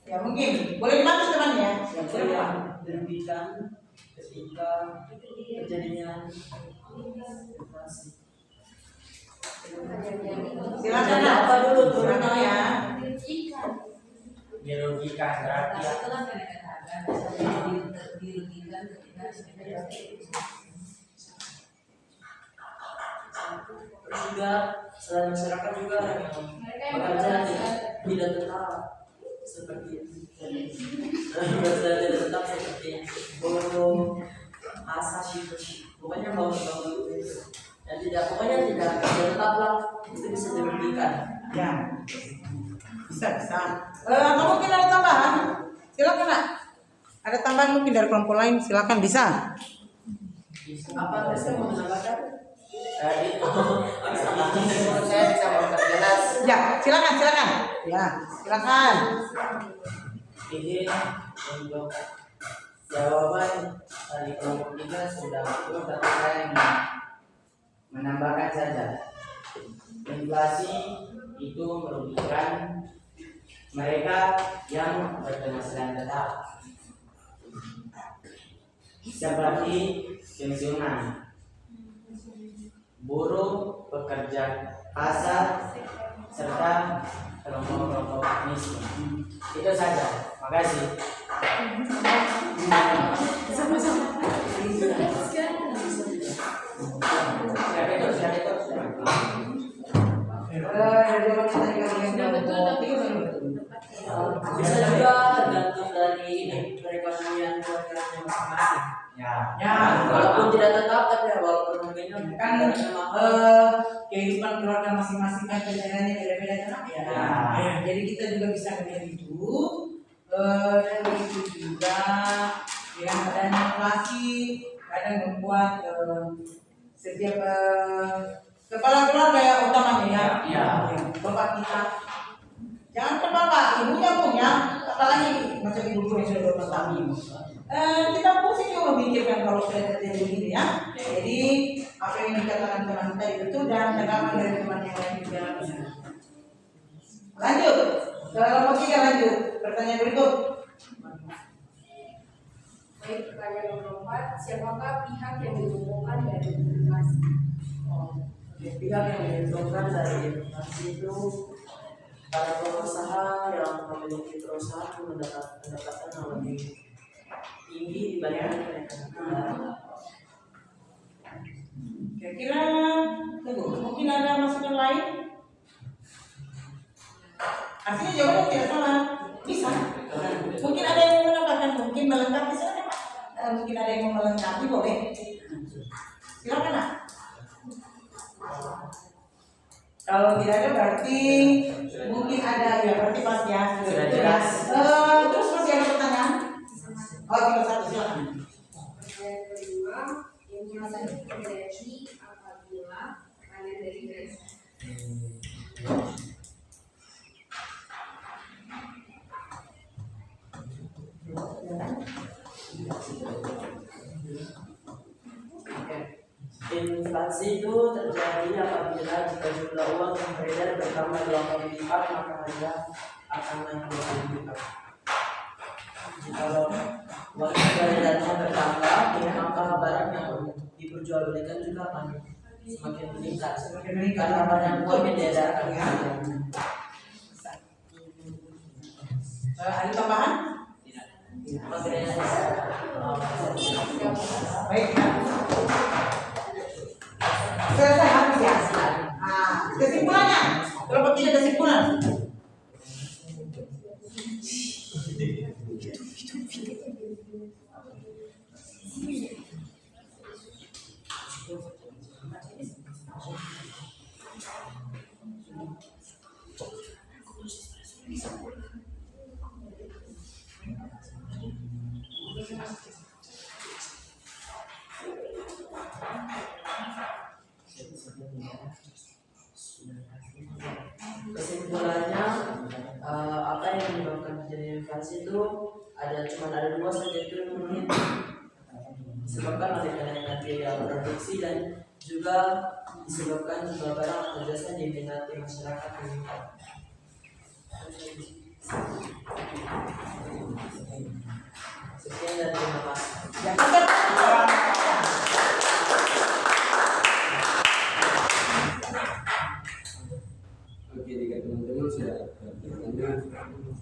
Ya mungkin boleh dibantu temannya. Yang saya dirugikan ketika terjadinya inflasi. Silakan apa dulu turun ya. Dirugikan berarti ya. Itulah kenaikan harga. Misalnya dirugikan ketika Juga selain masyarakat juga yang bekerja tidak tetap seperti bekerja tidak tetap seperti buruh asas itu, pokoknya bangun dan tidak tetap lah, itu bisa dirugikan. Ya. Bisa. Atau mungkin ada tambahan? Silakan nak. Ada tambahan mungkin dari kelompok lain, silakan bisa. Apa saya mau menambahkan? Itu saya bisa memperjelas. Ya, silakan. Ya, silakan. Ini untuk jawaban dari kelompok 3 sudah cukup, tapi saya ingin menambahkan saja. Inflasi itu merugikan mereka yang berpenghasilan tetap, seperti pensiunan, buruh, pekerja pasar, serta kelompok-kelompok miskin. Itu saja. Makasih. Bisa juga tergantung dari ini perekonomian keluarganya masing-masing. Ya. Walaupun tidak tetap, tapi ya walaupun mungkin Kan kehidupan keluarga masing-masing kan perjalanannya beda-beda kan ya. Ya. Jadi kita juga bisa melihat itu. Dan begitu juga yang adanya inflasi kadang membuat setiap kepala keluarga ya utamanya ya, bapak kita, jangan ke bapak, ibunya punya, apalagi macam ibu yang sudah berpasangan. Kita pusing juga memikirkan kalau sudah terjadi begini ya. Jadi apa yang dikatakan teman tadi betul dan tanggapan dari teman yang lain juga benar. Lanjut, kalau kita lanjut pertanyaan berikut. Baik, pertanyaan nomor 4, siapakah pihak yang diuntungkan dari inflasi? Pihak yang diuntungkan dari inflasi itu para pengusaha yang memiliki perusahaan pendapatan yang lebih tinggi dibandingkan kenaikan harga. Kira-kira mungkin ada masukan lain? Artinya jawabannya tidak salah. Bisa. Mungkin ada yang mau menambahkan, mungkin melengkapi saja Pak. Mungkin ada yang mau melengkapi, boleh. Silakan Nak. Kalau tidak ada berarti mungkin ada ya, berarti pas ya. Sudah jelas. Terus masih ada pertanyaan? Oh, tinggal satu, silakan. Pertanyaan kedua, inflasi terjadi apabila panen dari beras. Inflasi itu terjadi apabila jika jumlah uang yang beredar bertambah 2 kali lipat, maka harga akan naik 2 kali lipat. Kalau uang yang beredarnya bertambah, maka barang yang diperjualbelikan juga akan semakin meningkat. Karena barang uang yang diedarkan. Ada tambahan? Makanya Baik ya. Selesai habis ya. Kesimpulannya, kalau tidak kesimpulan. Kesimpulannya, apa yang menyebabkan terjadi inflasi itu ada dua saja, itu mungkin disebabkan oleh kenaikan biaya produksi dan juga disebabkan jumlah barang atau jasa diminati masyarakat meningkat. Sekian dan terima kasih. Oke, jika teman-teman sudah bertanya,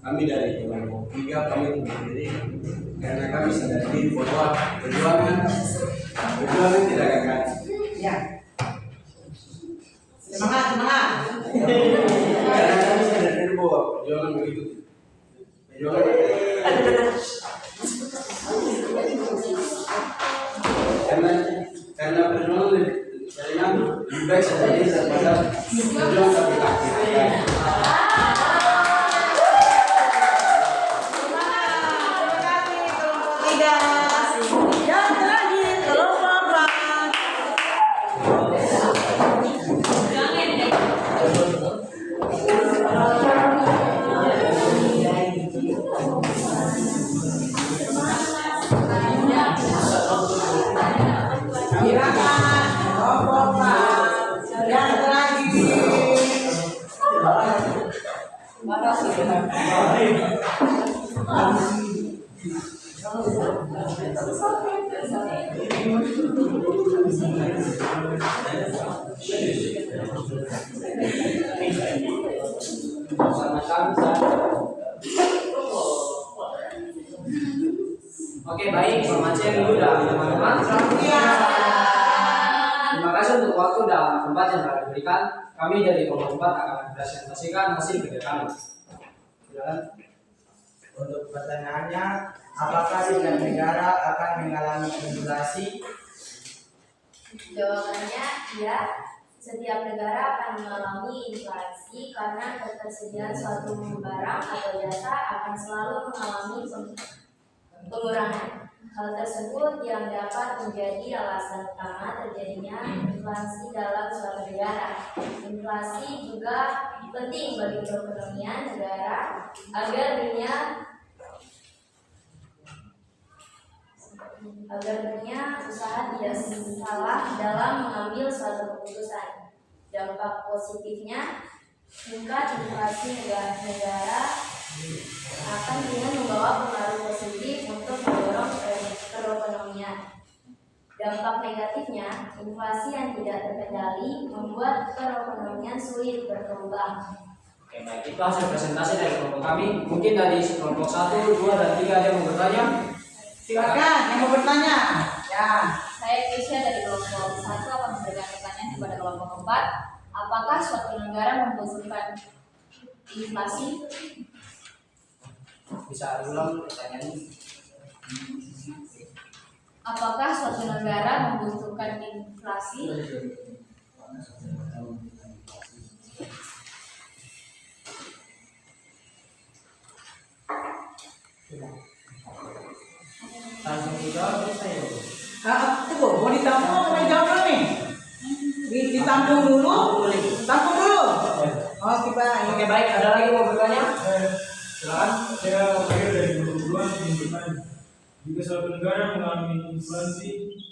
kami dari kelompok 3 kami berdiri karena kami sadari bahwa perjuangan tidak gagal. Ya. Semangat, semangat. Karena kami sadari bahwa perjuangan begitu. Perjuangan karena perjuangan lebih baik sadari daripada perjuangan tapi akhir. Yang terakhir kelompok 4. Silakan kelompok 4 yang terakhir. Oke, baik, informasi dulu dah teman-teman. Terima kasih untuk waktu dan tempat yang telah diberikan. Kami dari kelompok 4 akan mempresentasikan hasil kerja kami. Silakan. Untuk pertanyaannya, apakah setiap negara akan mengalami inflasi? Jawabannya iya. Setiap negara akan mengalami inflasi karena ketersediaan suatu barang atau jasa akan selalu mengalami pengurangan. Hal tersebut yang dapat menjadi alasan utama terjadinya inflasi dalam suatu negara. Inflasi juga penting bagi perekonomian negara agar dunia usaha tidak salah dalam mengambil suatu keputusan. Dampak positifnya, tingkat inflasi negara akan dengan membawa pengaruh positif untuk mendorong perekonomian. Dampak negatifnya, inflasi yang tidak terkendali membuat perekonomian sulit berkembang. Oke, baik, itu hasil presentasi dari kelompok kami. Mungkin dari kelompok 1, 2, dan 3 ada yang mau bertanya? Silakan yang mau bertanya. Ya. Saya Keisha dari kelompok 1 akan memberikan pertanyaan kepada kelompok 4. Apakah suatu negara membutuhkan inflasi? Bisa ulang pertanyaannya? Apakah suatu negara membutuhkan inflasi? Langsung dijawab saya. Tunggu, mau ditampung atau mau dijawab nih? Ditampung dulu. Tampung dulu. Oh, tiba. Oke, baik, ada lagi yang mau bertanya? Silakan. Saya wakil dari kebetulan ingin bertanya, jika suatu negara mengalami inflasi,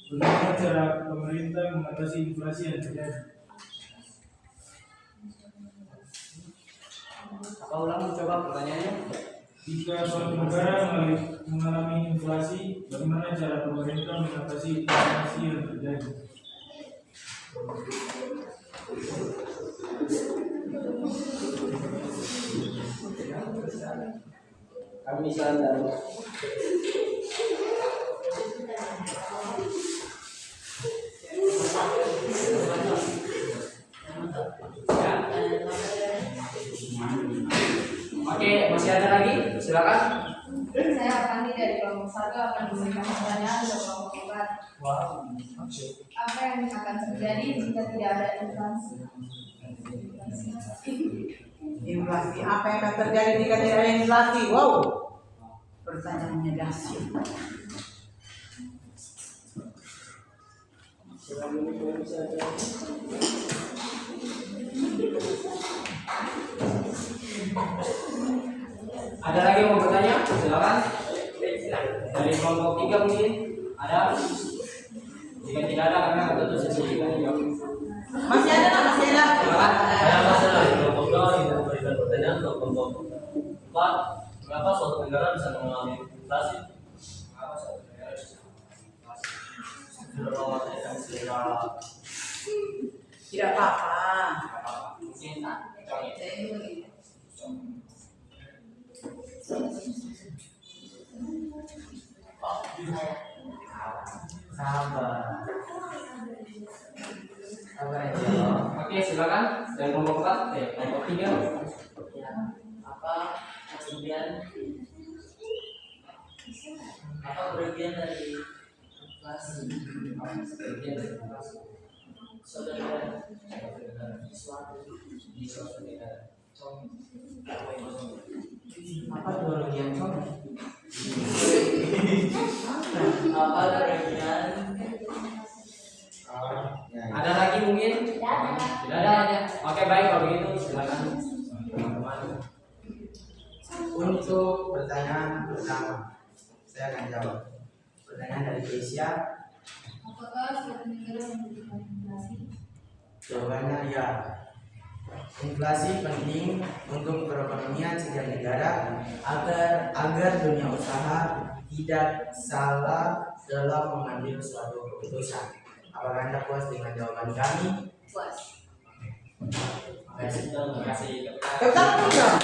bagaimana cara pemerintah mengatasi inflasi yang terjadi? Apa ulang coba pertanyaannya? Jika suatu negara mengalami inflasi, bagaimana cara pemerintah mengatasi inflasi yang terjadi? Kami sadar Oke, masih ada lagi? Silakan. Saya Fandi dari kelompok 1 akan memberikan pertanyaan ke kelompok 4. Apa yang akan terjadi jika tidak ada inflasi? Inflasi apa yang akan terjadi jika tidak ada inflasi? Wow. Pertanyaannya dahsyat. Ada lagi yang mau bertanya? Silakan. Dari kelompok 3 mungkin ada. Jika tidak ada, kami akan tutup sesi ini. Masih ada nggak? Masih ada? Ada masalah di kelompok 2 yang memberikan pertanyaan untuk kelompok 4. Mengapa suatu negara bisa mengalami inflasi? Mengapa suatu negara bisa mengalami Tidak apa-apa. mungkin contoh. Sabar. Sabar aja. Oke, silakan dari kelompok 4, kelompok 3. Ya, apa kemudian apa bagian dari inflasi? Saudara suatu Di suatu negara. Apa tuh bagian com? apa bagian Ada lagi mungkin? Tidak ada. Oke, baik kalau begitu silakan teman-teman. Untuk pertanyaan pertama, saya akan jawab. Pertanyaan dari Kesia. Apakah suatu negara membutuhkan inflasi? Jawabannya ya. Inflasi penting untuk perekonomian setiap negara agar dunia usaha tidak salah dalam mengambil suatu keputusan. Apakah Anda puas dengan jawaban kami? Puas. Terima kasih. Tepuk tangan dong.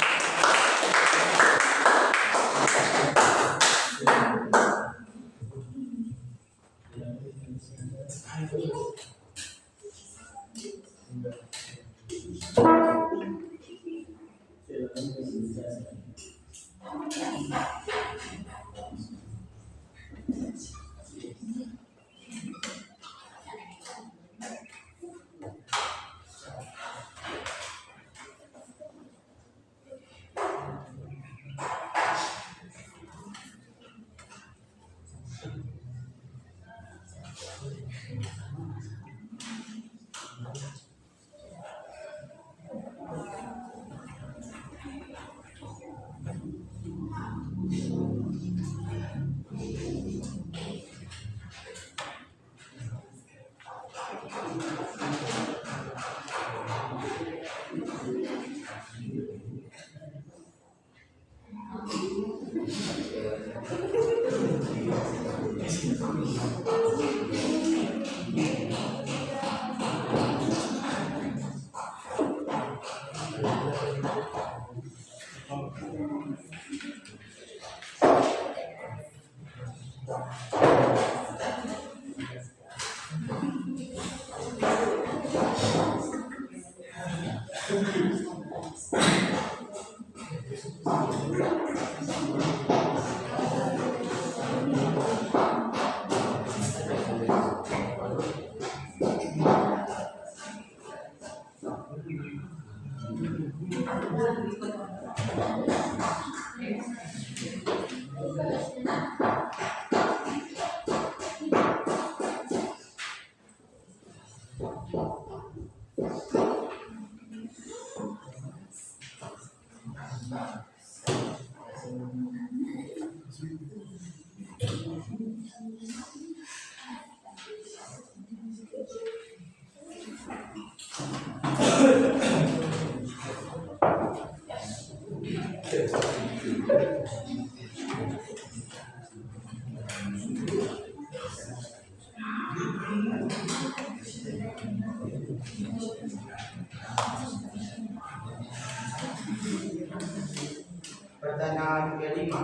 Pertanyaan kelima.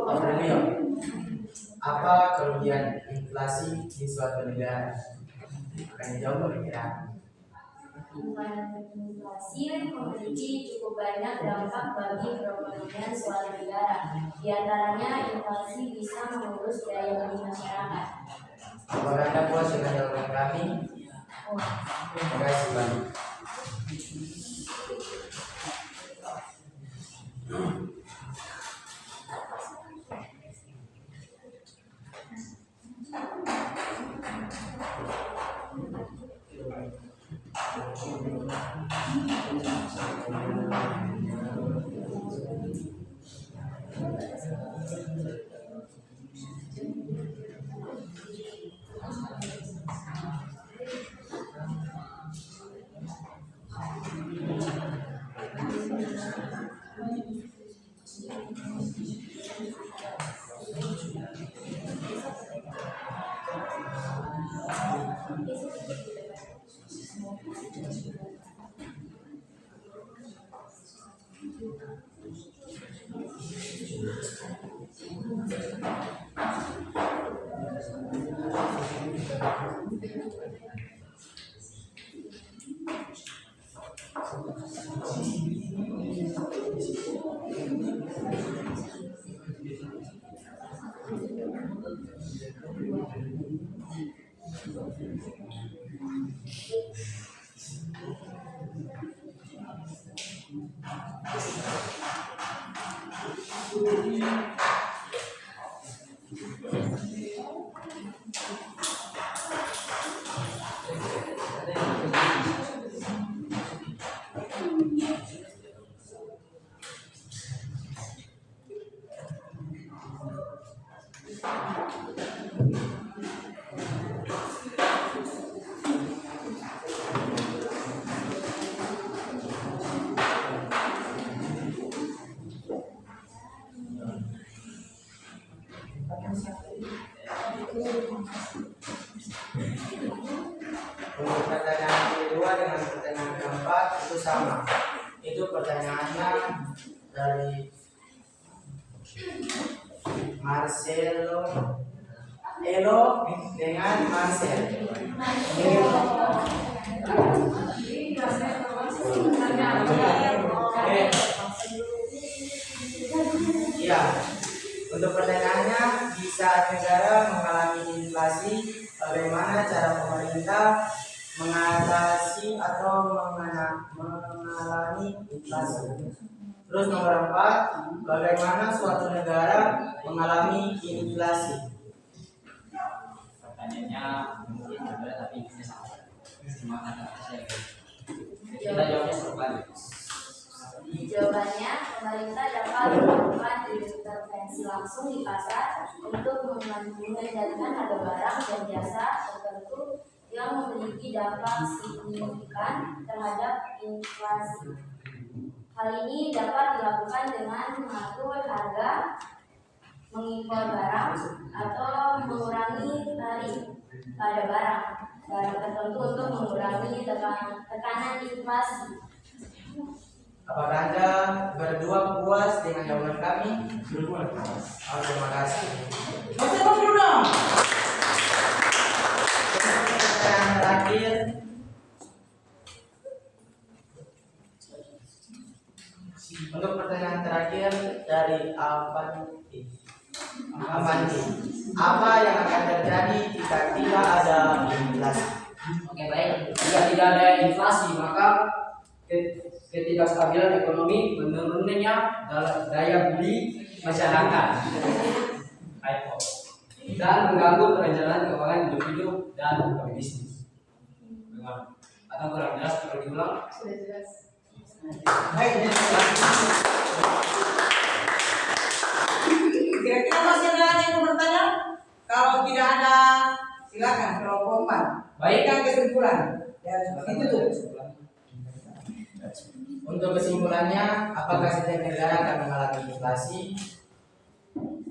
Aurelio, apa kerugian inflasi di suatu negara? Akan dijawab oleh kita. Inflasi memiliki cukup banyak dampak bagi perekonomian suatu negara. Di antaranya, inflasi bisa mengurus daya beli masyarakat. Apakah Anda puas dengan jawaban kami? Terima kasih banyak. Untuk pertanyaan kedua dengan pertanyaan keempat itu sama. Itu pertanyaannya dari Marcelo Elo dengan Marcel. Iya. Untuk pertanyaannya, di saat negara mengalami inflasi, bagaimana cara pemerintah mengatasi atau mengalami inflasi? Terus nomor 4, bagaimana suatu negara mengalami inflasi? Pertanyaannya mungkin berbeda tapi intinya sama. Semua kata saya. Kita jawabnya berbalik. Jawabannya, pemerintah dapat melakukan intervensi langsung di pasar untuk mengendalikan harga barang dan jasa tertentu yang memiliki dampak signifikan terhadap inflasi. Hal ini dapat dilakukan dengan mengatur harga, mengimpor barang, atau mengurangi tarif pada barang tertentu untuk mengurangi tekanan inflasi. Apakah Anda berdua puas dengan jawaban kami? Berbuat. Oh, terima kasih. Masih mau dulu dong. Pertanyaan terakhir. Untuk pertanyaan terakhir dari Avanti. Apa yang akan terjadi jika tidak ada inflasi? Oke, baik. Jika tidak ada inflasi, maka ketidakstabilan ekonomi, menurunnya daya beli masyarakat, dan mengganggu perencanaan keuangan individu dan bisnis. Atau kurang jelas perlu diulang? Sudah jelas. Baik. Kira-kira masih ada yang mau bertanya? Kalau tidak ada, silakan kelompok 4. Baik. Berikan kesimpulan. Ya, itu tuh. Untuk kesimpulannya, apakah setiap negara akan mengalami inflasi?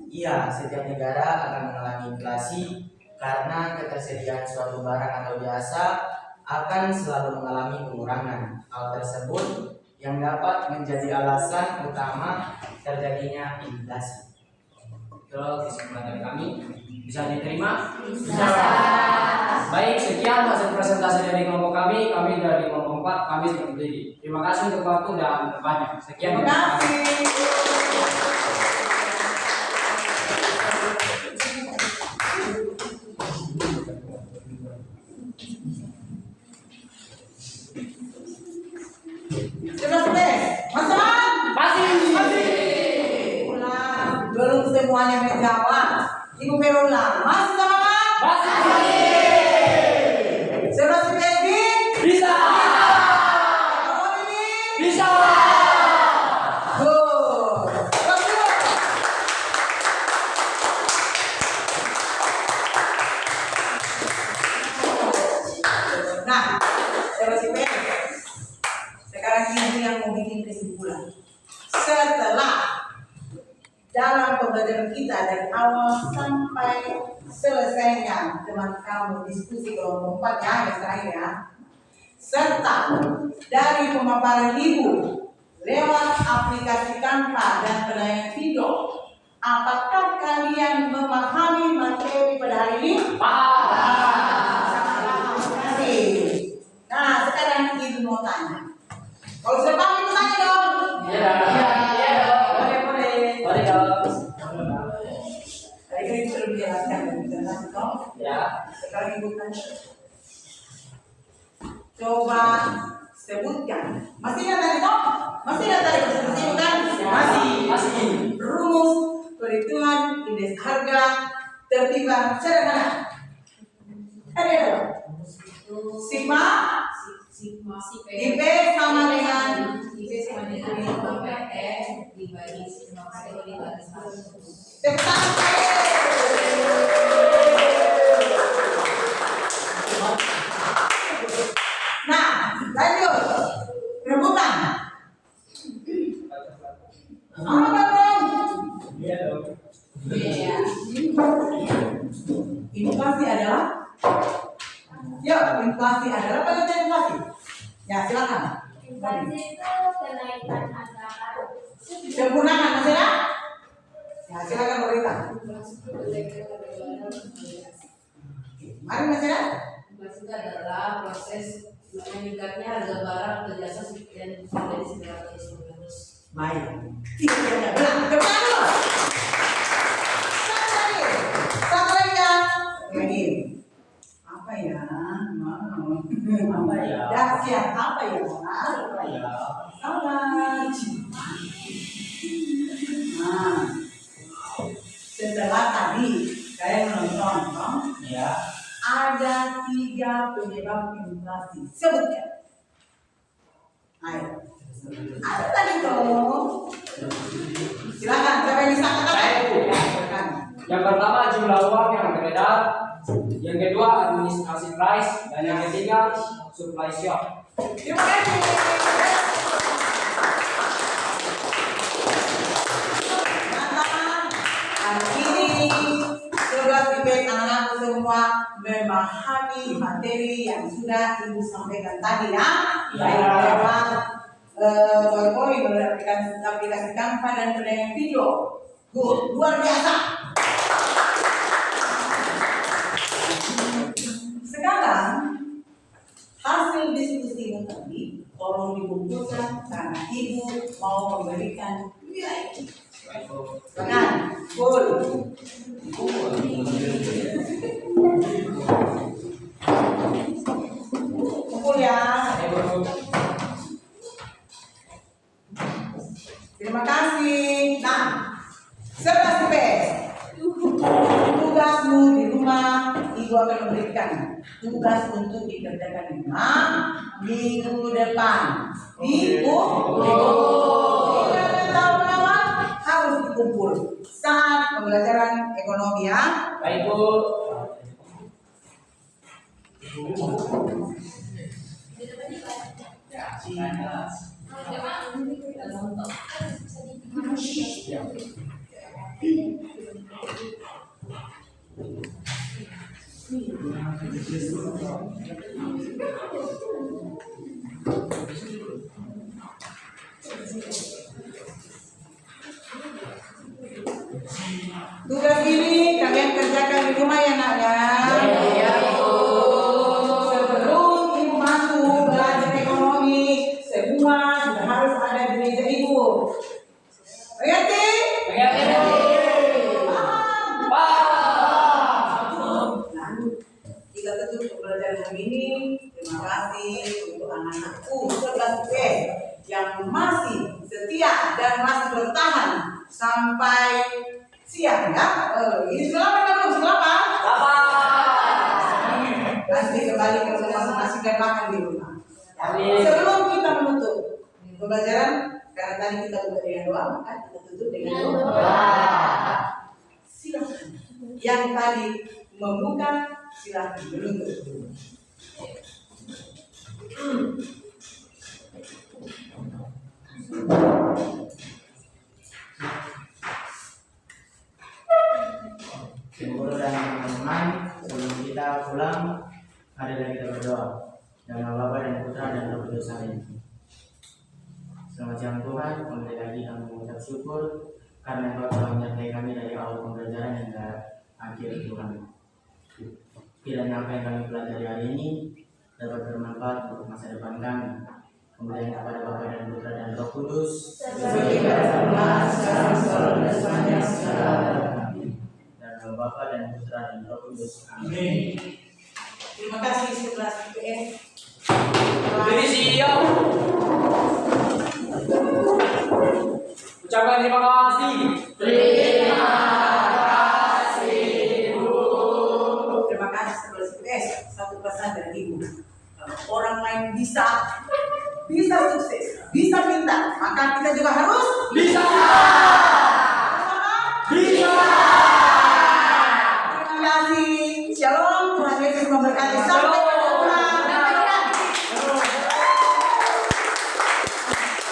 Iya, setiap negara akan mengalami inflasi karena ketersediaan suatu barang atau jasa akan selalu mengalami pengurangan. Hal tersebut yang dapat menjadi alasan utama terjadinya inflasi. Itu kesimpulan dari kami. Bisa diterima? Bisa. Baik, sekian hasil presentasi dari kelompok kami. Kami dari kelompok 4, kami berdiri. Terima kasih untuk waktu dan banyak. Sekian. Terima kasih. Sudah. Masih. Ulang. Belum semuanya menjawab. Ibu berulang. Masih semangat? Masih. Sudah Baby? Bisa. Kalau ini? Bisa. Good. Bagus. Nah, Saudara Baby. Sekarang ini yang mau bikin kesimpulan. Setelah dalam pembelajaran kita dari awal sampai selesainya teman kamu diskusi kelompok 4 ya, yang terakhir ya, serta dari pemaparan ibu lewat aplikasi Canva dan penilaian video, apakah kalian memahami materi pada hari ini? Nah, sekarang ibu mau tanya. Kalau sudah paham ibu tanya dong. Iya. Boleh dong. Tadi kan itu sudah dijelaskan dan kita dong. Ya. Sekarang ibu Tuhan? Coba sebutkan. Masih ingat tadi toh? Masih ingat tadi presentasi bukan? Masih. Rumus perhitungan indeks harga tertimbang sederhana. Ada apa? Sigma IP sama dengan PE dibagi sigma P dibagi 1. tepat. Nah, lanjut. Rebutan. Apa dong? Iya dong. Inflasi adalah? Yuk, inflasi adalah pengertian inflasi. Ya, silakan. Inflasi itu kenaikan harga. Kegunaan masih ada? Ya, silakan berita. Mari masih ada? Inflasi itu adalah proses meningkatnya harga barang atau jasa yang menjadi segala terus. Baik. Tidak benar. Kebetulan dulu. Satu lagi ya. Lagi. Apa ya? Apa ya? Dahsyat apa ya? Apa ya? Sabar. Nah, setelah tadi saya menonton, Ya. ada 3 penyebab inflasi. Sebutkan. Ayo. Ada tadi dong. Silakan, siapa yang bisa katakan? Yang pertama jumlah uang yang beredar, yang kedua administrasi price, dan yang ketiga supply shock. Terima kasih. Teman-teman, hari ini 11 IPS anak-anakku semua memahami materi yang sudah Ibu sampaikan tadi ya. Baik lewat PowerPoint, aplikasi Canva dan pendengar video. Good, luar biasa. Sekarang hasil diskusi tadi tolong dikumpulkan karena Ibu mau memberikan nilai. Jangan, full. Kumpul ya. Terima kasih. Nah, 11 IPS. Tugasmu di rumah, Ibu akan memberikan tugas untuk dikerjakan minggu depan. Harus dikumpul saat pembelajaran ekonomi ya. Baik Bu. Tugas ini kalian kerjakan di rumah ya nak ya. Sebelum Ibu masuk belajar ekonomi, semua sudah harus ada di meja Ibu. Mengerti? Kita tutup pembelajaran hari ini. Terima kasih untuk anak-anakku 11 yang masih setia dan masih bertahan sampai siang ya. Ini selamat kan belum? Selamat. Nanti kembali ke rumah masing-masing dan makan di rumah. Sebelum kita menutup pembelajaran, karena tadi kita buka dengan doa, maka kita tutup dengan doa. Silakan. Yang tadi membuka, silakan menutup. Guru dan teman-teman, sebelum kita pulang, marilah kita berdoa. Dalam nama Bapa dan Putra dan Roh Kudus. Amin. Selamat siang Tuhan, kembali lagi kami mengucap syukur karena Engkau telah menyertai kami dari awal pembelajaran hingga akhir Tuhan. Kiranya apa yang kami pelajari hari ini dapat bermanfaat untuk masa depan kami. Kemudian kepada Bapa dan Putra dan Roh Kudus. Seperti pada mula, sekarang, selalu dan selamanya, sekarang. Dan Bapa dan Putra dan Roh Kudus. Amin. Terima kasih sekelas IPS. Jadi siap. Ucapkan terima kasih. Terima kasih sekelas IPS. Satu pesan dari Ibu. Kalau orang lain bisa sukses, bisa pintar, maka kita juga harus Bisa. Bisa. Terima kasih. Shalom. Tuhan Yesus memberkati. Sampai